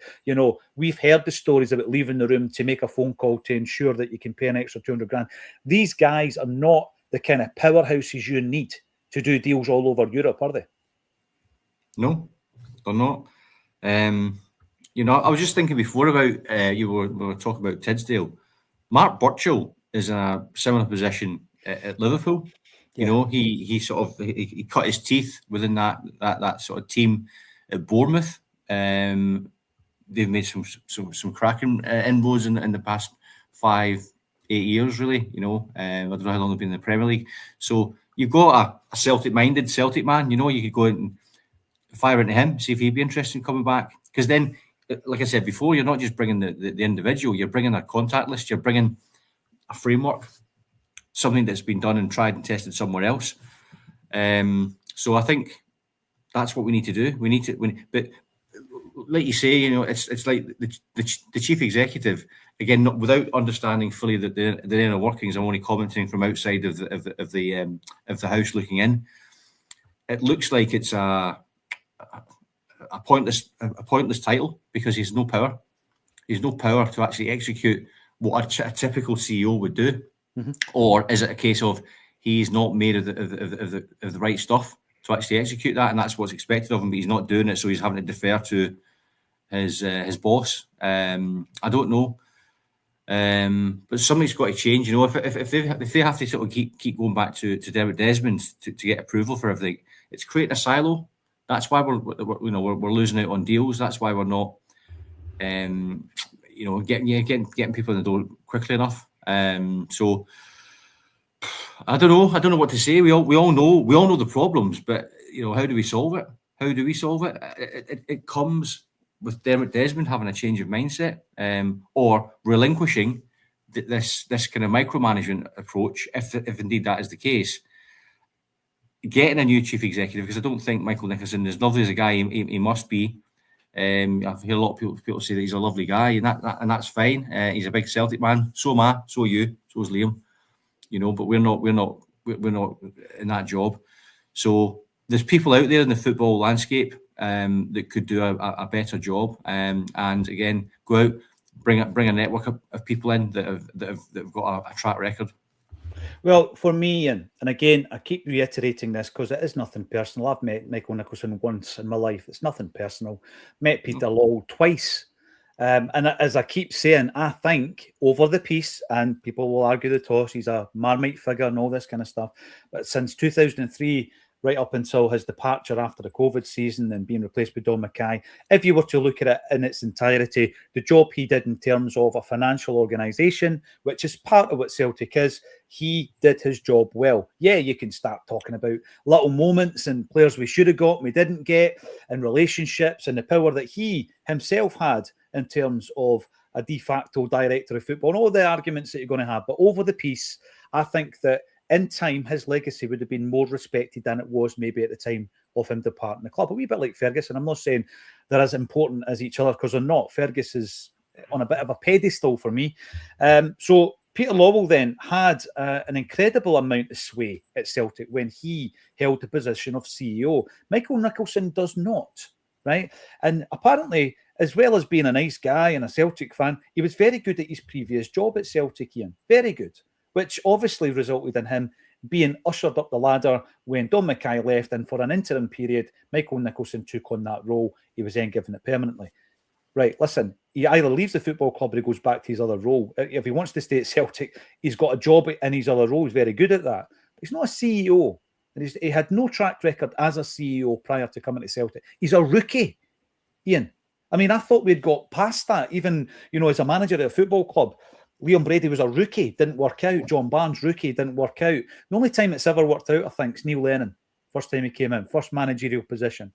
We've heard the stories about leaving the room to make a phone call to ensure that you can pay an extra 200 grand. These guys are not the kind of powerhouses you need to do deals all over Europe, are they? No, they're not. I was just thinking before about we were talking about Tidsdale. Mark Burchill is in a similar position at Liverpool. Yeah. He sort of he cut his teeth within that sort of team at Bournemouth. They've made some cracking inroads in the past 5-8 years, really. I don't know how long they've been in the Premier League. So you've got a Celtic-minded Celtic man. You could go and fire into him, see if he'd be interested in coming back. Because then, like I said before, you're not just bringing the individual, you're bringing a contact list, you're bringing a framework, something that's been done and tried and tested somewhere else. So I think that's what we need to do. But like you say, it's like the chief executive, again, not without understanding fully the inner workings. I'm only commenting from outside of the house looking in. It looks like it's a pointless title because he's no power. He's no power to actually execute what a typical CEO would do. Mm-hmm. Or is it a case of he's not made of the right stuff to actually execute that, and that's what's expected of him, but he's not doing it, so he's having to defer to his boss. I don't know. But something's got to change. You know, if they have to sort of keep going back to Dermot Desmond to get approval for everything, it's creating a silo. That's why we're losing out on deals. That's why we're not getting people in the door quickly enough. So I don't know what to say. We all know the problems, but how do we solve it? It comes with Dermot Desmond having a change of mindset, or relinquishing this kind of micromanagement approach, if indeed that is the case. Getting a new chief executive, because I don't think Michael Nicholson, as lovely as a guy he must be. I've heard a lot of people say that he's a lovely guy, and that's fine. He's a big Celtic man. So am I. So are you. So is Liam. But we're not in that job. So there's people out there in the football landscape that could do a better job. And again, go out, bring a network of people in that have got a track record. Well, for me, and again, I keep reiterating this because it is nothing personal. I've met Michael Nicholson once in my life. It's nothing personal. Met Peter Lawwell twice. And as I keep saying, I think over the piece, and people will argue the toss, he's a Marmite figure and all this kind of stuff. But since 2003, right up until his departure after the COVID season and being replaced with Don Mackay, if you were to look at it in its entirety, the job he did in terms of a financial organisation, which is part of what Celtic is, he did his job well. Yeah, you can start talking about little moments and players we should have got, we didn't get, and relationships and the power that he himself had in terms of a de facto director of football and all the arguments that you're going to have. But over the piece, I think that in time, his legacy would have been more respected than it was maybe at the time of him departing the club. A wee bit like Ferguson. I'm not saying they're as important as each other, because they're not. Fergus is on a bit of a pedestal for me. So Peter Lawwell then had an incredible amount of sway at Celtic when he held the position of CEO. Michael Nicholson does not, right? And apparently, as well as being a nice guy and a Celtic fan, he was very good at his previous job at Celtic, Ian. Very good. Which obviously resulted in him being ushered up the ladder when Don Mackay left, and for an interim period, Michael Nicholson took on that role. He was then given it permanently. Right, listen, he either leaves the football club or he goes back to his other role. If he wants to stay at Celtic, he's got a job in his other role. He's very good at that. But he's not a CEO. And he had no track record as a CEO prior to coming to Celtic. He's a rookie, Ian. I mean, I thought we'd got past that, even, as a manager at a football club. Liam Brady was a rookie, didn't work out. John Barnes, rookie, didn't work out. The only time it's ever worked out, I think, is Neil Lennon. First time he came in, first managerial position.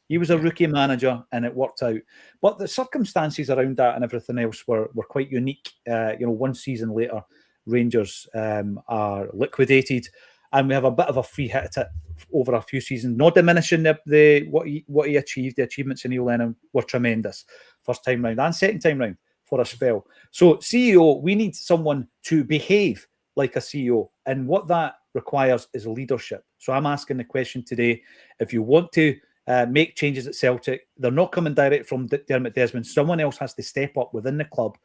He was a rookie manager and it worked out. But the circumstances around that and everything else were quite unique. One season later, Rangers are liquidated and we have a bit of a free hit at it over a few seasons, not diminishing what he achieved. The achievements of Neil Lennon were tremendous. First time round and second time round for a spell. So CEO, we need someone to behave like a CEO. And what that requires is leadership. So I'm asking the question today, if you want to make changes at Celtic, they're not coming direct from Dermot Desmond. Someone else has to step up within the club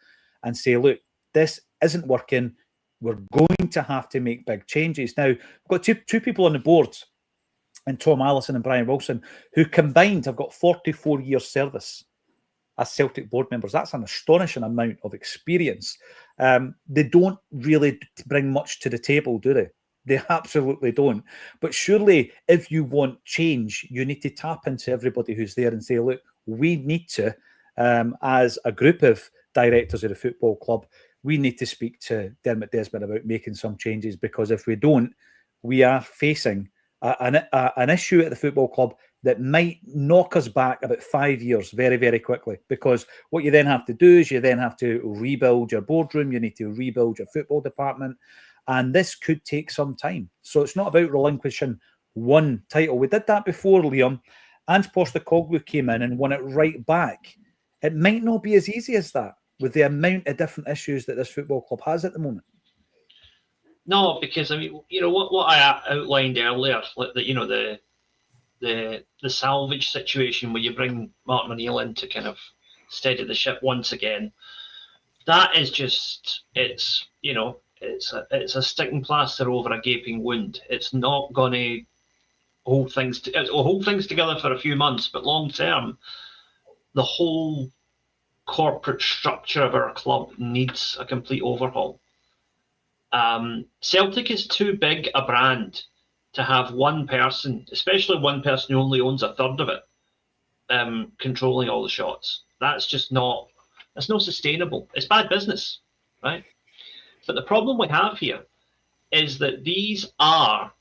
and say, look, this isn't working. We're going to have to make big changes. Now, we've got two people on the board, and Tom Allison and Brian Wilson, who combined have got 44 years service as Celtic board members. That's an astonishing amount of experience. They don't really bring much to the table, do they? They absolutely don't. But surely, if you want change, you need to tap into everybody who's there and say, look, we need to, as a group of directors of the football club, we need to speak to Dermot Desmond about making some changes, because if we don't, we are facing an issue at the football club that might knock us back about 5 years very, very quickly. Because what you then have to do is you then have to rebuild your boardroom, you need to rebuild your football department, and this could take some time. So it's not about relinquishing one title. We did that before, Liam. Ange Postecoglou came in and won it right back. It might not be as easy as that with the amount of different issues that this football club has at the moment. No, because I mean, what I outlined earlier, like the salvage situation where you bring Martin O'Neill in to kind of steady the ship once again. That is just it's a sticking plaster over a gaping wound. It's not going to hold things together for a few months, but long term, the whole corporate structure of our club needs a complete overhaul. Celtic is too big a brand to have one person, especially one person who only owns a third of it, controlling all the shots. That's not sustainable. It's bad business, right? But the problem we have here is that these are,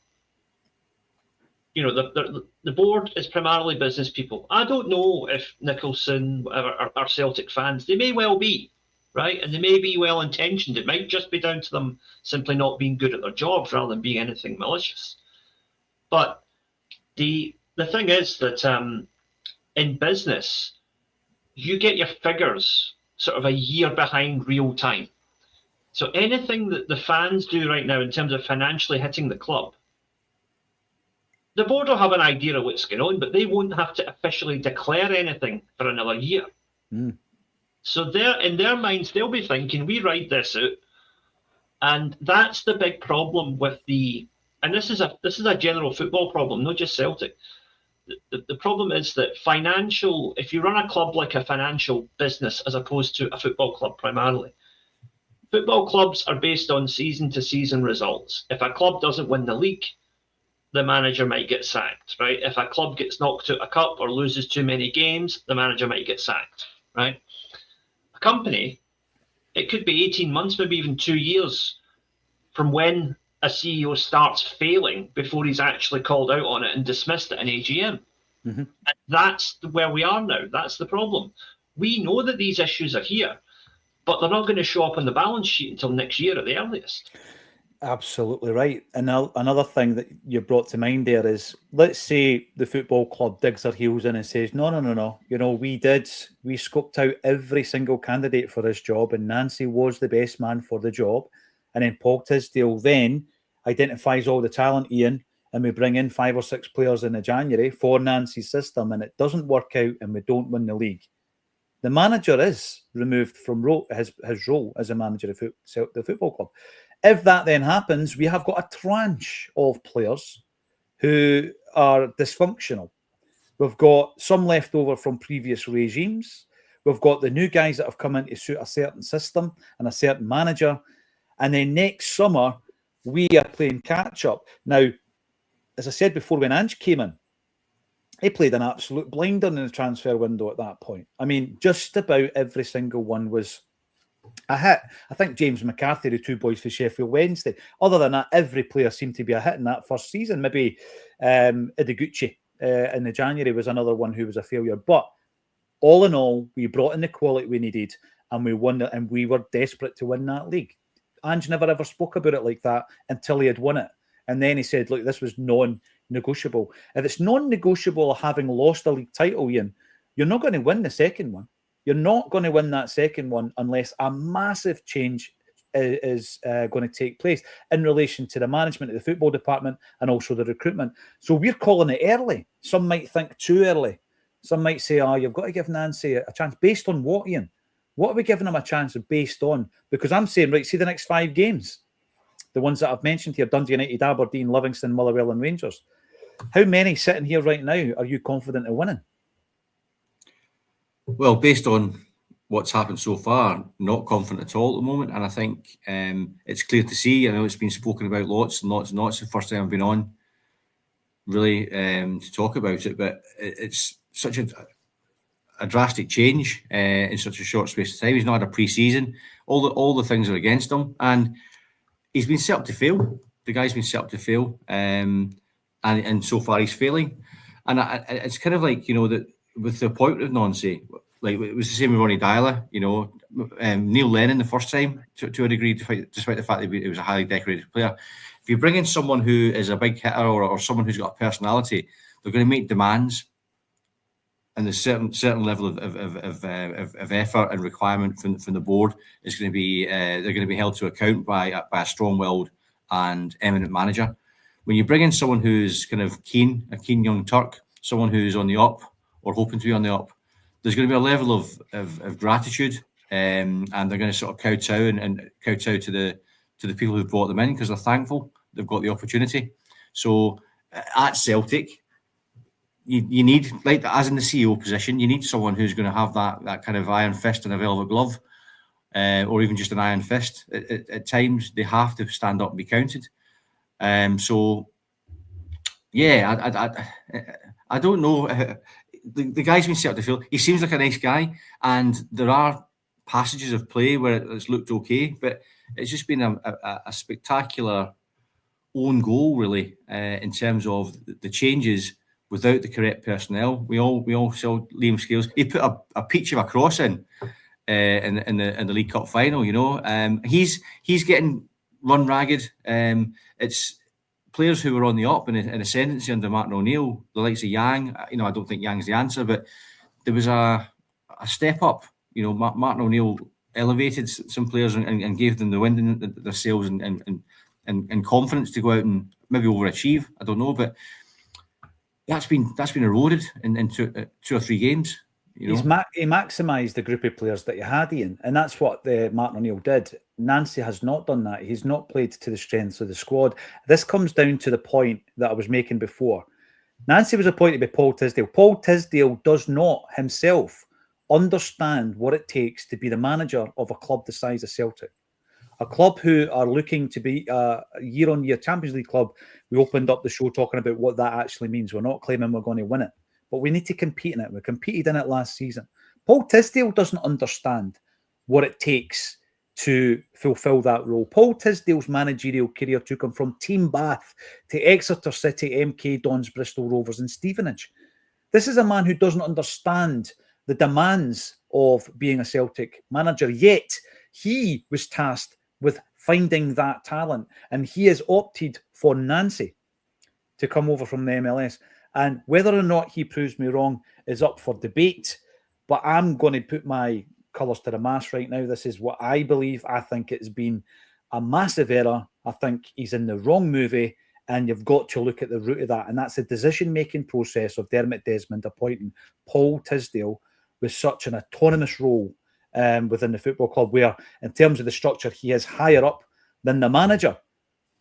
the board is primarily business people. I don't know if Nicholson, whatever, are Celtic fans. They may well be, right? And they may be well intentioned. It might just be down to them simply not being good at their jobs rather than being anything malicious. But the thing is that in business, you get your figures sort of a year behind real time. So anything that the fans do right now in terms of financially hitting the club, the board will have an idea of what's going on, but they won't have to officially declare anything for another year. Mm. So in their minds, they'll be thinking, we ride this out. And that's the big problem with and this is a general football problem, not just Celtic. The problem is that if you run a club like a financial business as opposed to a football club primarily, football clubs are based on season-to-season results. If a club doesn't win the league, the manager might get sacked, right? If a club gets knocked out a cup or loses too many games, the manager might get sacked, right? A company, it could be 18 months, maybe even 2 years from when a CEO starts failing before he's actually called out on it and dismissed at an AGM. Mm-hmm. And that's where we are now. That's the problem. We know that these issues are here, but they're not going to show up on the balance sheet until next year at the earliest. Absolutely right. And another thing that you brought to mind there is, let's say the football club digs their heels in and says, no. We scoped out every single candidate for this job and Nancy was the best man for the job. And then Paul Tisdale then identifies all the talent, Ian, and we bring in 5 or 6 players in January for Nancy's system and it doesn't work out and we don't win the league. The manager is removed from his role as a manager of the football club. If that then happens, we have got a tranche of players who are dysfunctional. We've got some left over from previous regimes. We've got the new guys that have come in to suit a certain system and a certain manager. And then next summer, we are playing catch-up. Now, as I said before, when Ange came in, he played an absolute blinder in the transfer window at that point. I mean, just about every single one was a hit. I think James McCarthy, the 2 boys for Sheffield Wednesday. Other than that, every player seemed to be a hit in that first season. Maybe Ideguchi in the January was another one who was a failure. But all in all, we brought in the quality we needed and we won it, and we were desperate to win that league. Ange never ever spoke about it like that until he had won it. And then he said, look, this was non-negotiable. If it's non-negotiable having lost a league title, Ian, you're not going to win the second one. You're not going to win that second one unless a massive change is going to take place in relation to the management of the football department and also the recruitment. So we're calling it early. Some might think too early. Some might say, you've got to give Nancy a chance. Based on what, Ian? What are we giving him a chance based on? Because I'm saying, right, see the next 5 games. The ones that I've mentioned here, Dundee United, Aberdeen, Livingston, Motherwell and Rangers. How many sitting here right now are you confident of winning? Well, based on what's happened so far, not confident at all at the moment. And I think it's clear to see, I know it's been spoken about lots and lots and lots. The first time I've been on really to talk about it, but it's such a drastic change in such a short space of time. He's not had a pre-season. All the things are against him. And he's been set up to fail. The guy's been set up to fail. And so far he's failing. And it's kind of like, that with the appointment of Nancy, like it was the same with Ronnie Dyler, Neil Lennon the first time to a degree, despite the fact that he was a highly decorated player. If you bring in someone who is a big hitter or someone who's got a personality, they're going to make demands. And the certain level of effort and requirement from the board is going to be they're going to be held to account by a strong-willed and eminent manager. When you bring in someone who's kind of a keen young Turk, someone who's on the up or hoping to be on the up, there's going to be a level of gratitude, and they're going to sort of kowtow and kowtow to the people who brought them in because they're thankful they've got the opportunity. So at Celtic, you need, like as in the CEO position, you need someone who's going to have that kind of iron fist and a velvet glove, or even just an iron fist. At times, they have to stand up and be counted. So, yeah, I don't know. The guy's been set up to field. He seems like a nice guy, and there are passages of play where it's looked okay, but it's just been a spectacular own goal, really, in terms of the changes without the correct personnel. We all saw Liam Scales. He put a peach of a cross in the League Cup final. He's getting run ragged. It's players who were on the up in ascendancy under Martin O'Neill, the likes of Yang. I don't think Yang's the answer, but there was a step up. Martin O'Neill elevated some players and gave them the wind in their sails and confidence to go out and maybe overachieve. I don't know, but that's been eroded in two or three games. He maximised the group of players that he had, Ian, and that's what Martin O'Neill did. Nancy has not done that. He's not played to the strengths of the squad. This comes down to the point that I was making before. Nancy was appointed by Paul Tisdale. Paul Tisdale does not himself understand what it takes to be the manager of a club the size of Celtic. A club who are looking to be a year-on-year Champions League club. We opened up the show talking about what that actually means. We're not claiming we're going to win it, but we need to compete in it. We competed in it last season. Paul Tisdale doesn't understand what it takes to fulfil that role. Paul Tisdale's managerial career took him from Team Bath to Exeter City, MK Dons, Bristol Rovers and Stevenage. This is a man who doesn't understand the demands of being a Celtic manager, yet he was tasked with finding that talent, and he has opted for Nancy to come over from the MLS. And whether or not he proves me wrong is up for debate, but I'm going to put my colours to the mast right now. This is what I believe. I think it's been a massive error. I think he's in the wrong movie, and you've got to look at the root of that, and that's the decision-making process of Dermot Desmond appointing Paul Tisdale with such an autonomous role within the football club, where in terms of the structure, he is higher up than the manager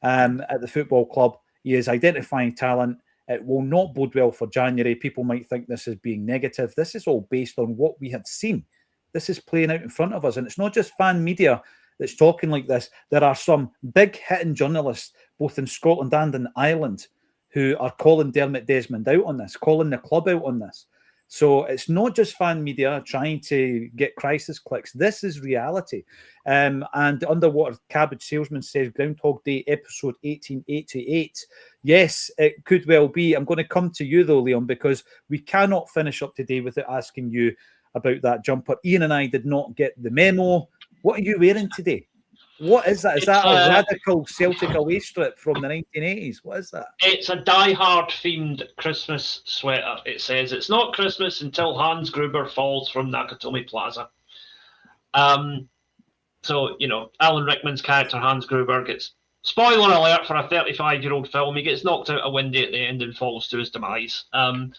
at the football club. He is identifying talent. It will not bode well for January. People might think this is being negative. This is all based on what we had seen. This is playing out in front of us. And it's not just fan media that's talking like this. There are some big hitting journalists, both in Scotland and in Ireland, who are calling Dermot Desmond out on this, calling the club out on this. So it's not just fan media trying to get crisis clicks. This is reality. And Underwater Cabbage Salesman says, Groundhog Day, episode 1888. Yes, it could well be. I'm going to come to you, though, Liam, because we cannot finish up today without asking you about that jumper. Ian and I did not get the memo. What are you wearing today? What is that? Is that a radical Celtic away strip from the 1980s? What is that? It's a Die-Hard themed Christmas sweater. It says it's not Christmas until Hans Gruber falls from Nakatomi Plaza. So, Alan Rickman's character, Hans Gruber, gets, spoiler alert for a 35-year-old film, he gets knocked out a window at the end and falls to his demise. And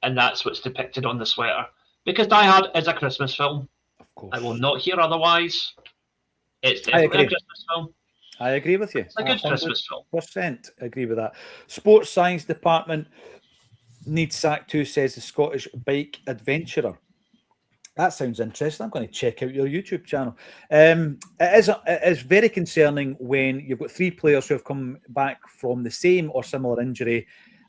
that's what's depicted on the sweater. Because Die Hard is a Christmas film. Of course. I will not hear otherwise. It's definitely a Christmas film. I agree with you. It's a good Christmas film. % agree with that. Sports Science Department needs sack too, says the Scottish bike adventurer. That sounds interesting. I'm going to check out your YouTube channel. It is very concerning when you've got three players who have come back from the same or similar injury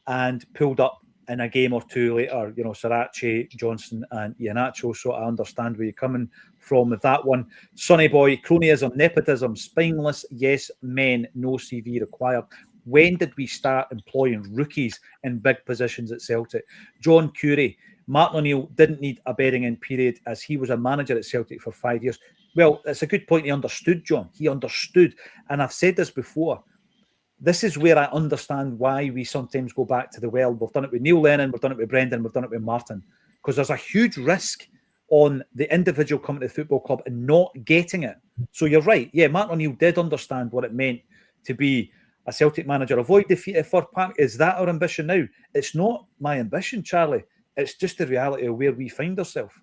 and pulled up in a game or two later, Sarachi, Johnson and Iheanacho. So I understand where you're coming from with that one. Sonny Boy, cronyism, nepotism, spineless yes men, no CV required. When did we start employing rookies in big positions at Celtic? John Curry, Martin O'Neill didn't need a bedding-in period as he was a manager at Celtic for 5 years. Well, it's a good point. He understood, John. He understood. And I've said this before. This is where I understand why we sometimes go back to the well. We've done it with Neil Lennon, we've done it with Brendan, we've done it with Martin. Because there's a huge risk on the individual coming to the football club and not getting it. So you're right. Yeah, Martin O'Neill did understand what it meant to be a Celtic manager. Avoid defeat at Fir Park. Is that our ambition now? It's not my ambition, Charlie. It's just the reality of where we find ourselves.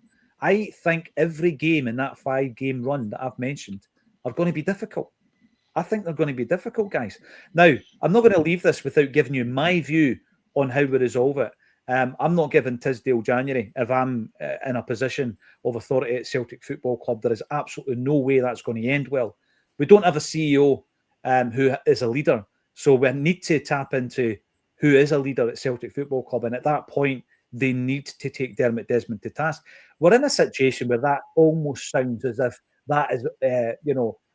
I think every game in that 5-game run that I've mentioned are going to be difficult. I think they're going to be difficult, guys. Now, I'm not going to leave this without giving you my view on how we resolve it. I'm not giving Tisdale January. If I'm in a position of authority at Celtic Football Club, there is absolutely no way that's going to end well. We don't have a CEO who is a leader. So we need to tap into who is a leader at Celtic Football Club. And at that point, they need to take Dermot Desmond to task. We're in a situation where that almost sounds as if that is,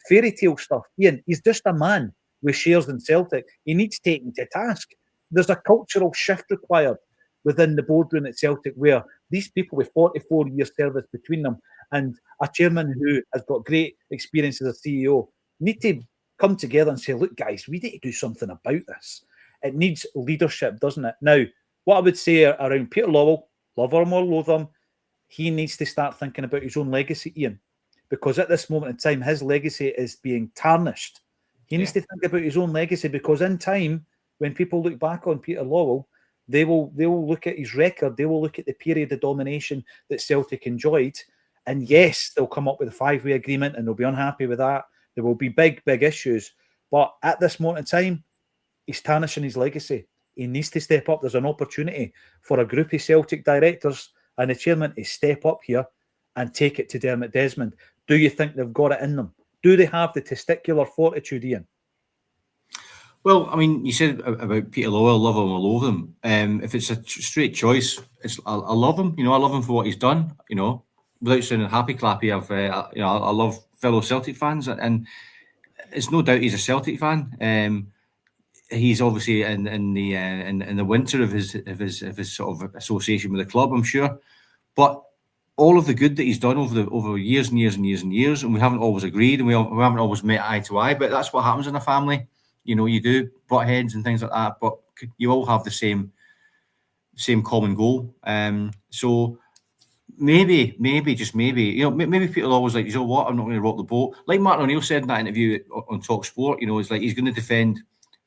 fairy tale stuff. Ian, he's just a man with shares in Celtic. He needs taken to task. There's a cultural shift required within the boardroom at Celtic where these people with 44 years service between them and a chairman who has got great experience as a CEO need to come together and say, look, guys, we need to do something about this. It needs leadership, doesn't it? Now, what I would say around Peter Lawwell, love him or loathe him, he needs to start thinking about his own legacy, Ian, because at this moment in time, his legacy is being tarnished. He needs to think about his own legacy because in time, when people look back on Peter Lawwell, they will look at his record, they will look at the period of domination that Celtic enjoyed, and yes, they'll come up with a 5-way agreement and they'll be unhappy with that. There will be big issues. But at this moment in time, he's tarnishing his legacy. He needs to step up. There's an opportunity for a group of Celtic directors and the chairman to step up here and take it to Dermot Desmond. Do you think they've got it in them? Do they have the testicular fortitude, Ian? Well, I mean, you said about Peter Lawwell, love him or loathe him. If it's a straight choice, I love him. I love him for what he's done. Without sounding happy clappy, I love fellow Celtic fans, and it's no doubt he's a Celtic fan. He's obviously in the winter of his sort of association with the club, I'm sure, but all of the good that he's done over years and years and years and years, and we haven't always agreed, and we haven't always met eye to eye, but that's what happens in a family. You do butt heads and things like that, but you all have the same common goal. So maybe, just maybe, maybe Peter always like, what? I'm not going to rock the boat. Like Martin O'Neill said in that interview on Talk Sport, it's like he's going to defend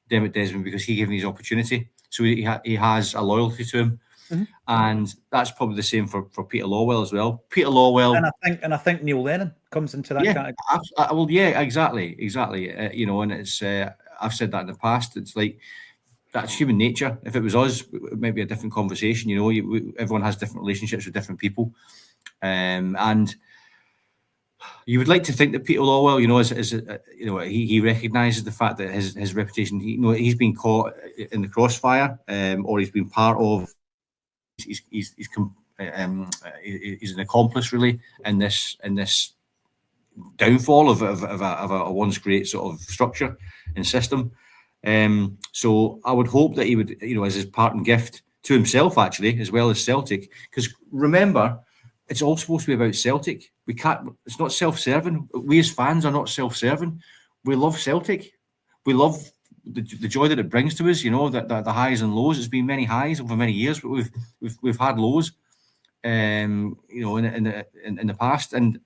Dermot Desmond because he gave him his opportunity. So he has a loyalty to him. Mm-hmm. And that's probably the same for Peter Lawwell as well. Peter Lawwell, and I think Neil Lennon comes into that category. Well, yeah, exactly. And it's I've said that in the past. It's like that's human nature. If it was us, it might be a different conversation. Everyone has different relationships with different people, and you would like to think that Peter Lawwell, he recognises the fact that his reputation, he's been caught in the crossfire, or he's been part of. He's an accomplice really in this downfall of a once great sort of structure and system. So I would hope that he would, as his parting gift to himself actually, as well as Celtic, because remember, it's all supposed to be about Celtic. It's not self-serving. We as fans are not self-serving. We love Celtic. We love the joy that it brings to us. That the highs and lows. It's been many highs over many years, but we've had lows. In the past, and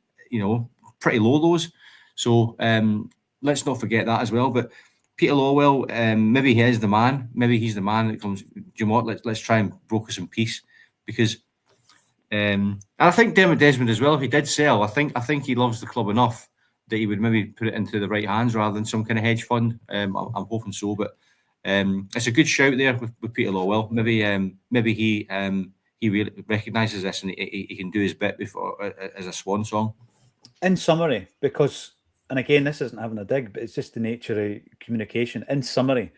pretty low lows. So let's not forget that as well. But Peter Lawwell, maybe he is the man. Maybe he's the man that comes. Do you know what? Let's try and broker some peace, because I think Dermot Desmond as well. If he did sell, I think he loves the club enough that he would maybe put it into the right hands rather than some kind of hedge fund. I'm hoping so, but it's a good shout there with Peter Lawwell. Maybe he really recognises this and he can do his bit before as a swan song. In summary, because, and again, this isn't having a dig, but it's just the nature of communication. In summary,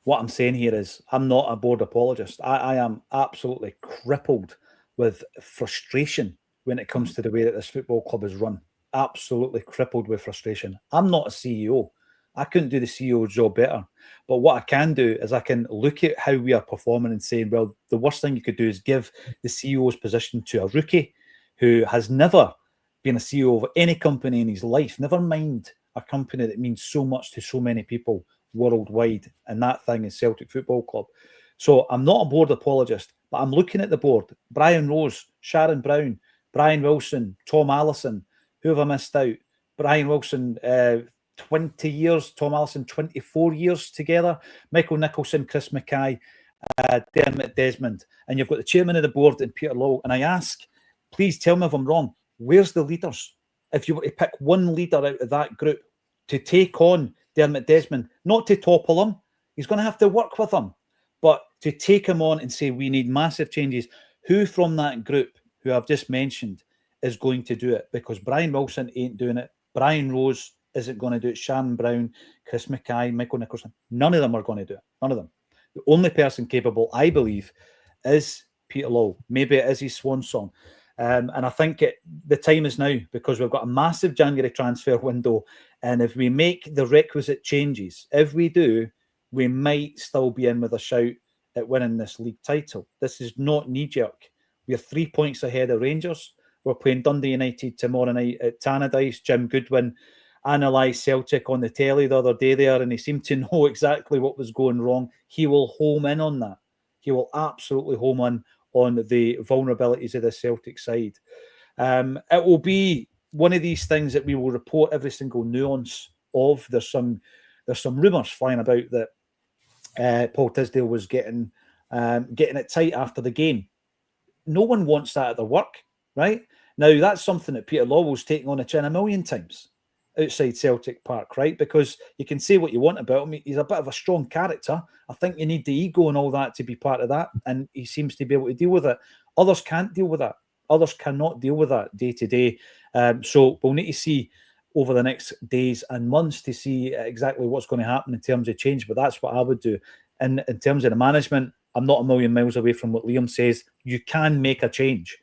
what I'm saying here is I'm not a board apologist. I am absolutely crippled with frustration when it comes to the way that this football club is run. Absolutely crippled with frustration. I'm not a CEO. I couldn't do the CEO's job better. But what I can do is I can look at how we are performing and saying, well, the worst thing you could do is give the CEO's position to a rookie who has never been a CEO of any company in his life, never mind a company that means so much to so many people worldwide. And that thing is Celtic Football Club. So I'm not a board apologist, but I'm looking at the board. Brian Rose, Sharon Brown, Brian Wilson, Tom Allison. Who have I missed out? Brian Wilson, 20 years. Tom Allison, 24 years together. Michael Nicholson, Chris Mackay, Dermot Desmond. And you've got the chairman of the board and Peter Lawwell. And I ask, please tell me if I'm wrong, where's the leaders? If you were to pick one leader out of that group to take on Dermot Desmond, not to topple him, he's going to have to work with him. But to take him on and say we need massive changes. Who from that group who I've just mentioned is going to do it? Because Brian Wilson ain't doing it. Brian Rose isn't going to do it. Shannon Brown, Chris Mackay, Michael Nicholson, none of them are going to do it. None of them. The only person capable, I believe, is Peter Lawwell. Maybe it is his swan song. And I think the time is now, because we've got a massive January transfer window. And if we make the requisite changes, if we do, we might still be in with a shout at winning this league title. This is not knee-jerk. We're 3 points ahead of Rangers. We're playing Dundee United tomorrow night at Tannadice. Jim Goodwin analysed Celtic on the telly the other day there, and he seemed to know exactly what was going wrong. He will home in on that. He will absolutely home in on the vulnerabilities of the Celtic side. It will be one of these things that we will report every single nuance of. There's some rumours flying about that Paul Tisdale was getting it tight after the game. No one wants that at their work, right? Now, that's something that Peter Lawwell's taking on the chin a million times outside Celtic Park, right? Because you can say what you want about him. He's a bit of a strong character. I think you need the ego and all that to be part of that, and he seems to be able to deal with it. Others can't deal with that. Others cannot deal with that day to day. So we'll need to see over the next days and months to see exactly what's going to happen in terms of change, but that's what I would do. And in terms of the management, I'm not a million miles away from what Liam says. You can make a change.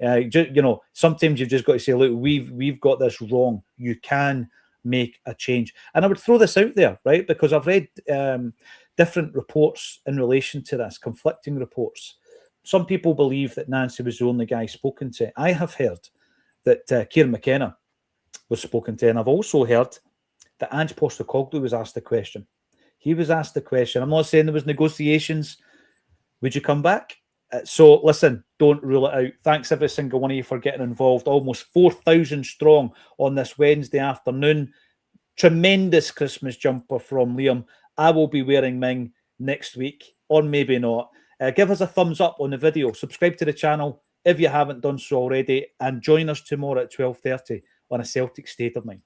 Sometimes you've just got to say, look, we've got this wrong. You can make a change. And I would throw this out there, right? Because I've read different reports in relation to this, conflicting reports. Some people believe that Nancy was the only guy spoken to. I have heard that Kieran McKenna was spoken to, and I've also heard that Ange Postecoglou was asked the question. He was asked the question. I'm not saying there was negotiations. Would you come back? So listen, don't rule it out. Thanks every single one of you for getting involved. Almost 4,000 strong on this Wednesday afternoon. Tremendous Christmas jumper from Liam. I will be wearing mine next week, or maybe not. Give us a thumbs up on the video. Subscribe to the channel if you haven't done so already, and join us tomorrow at 12:30 on A Celtic State of Mind.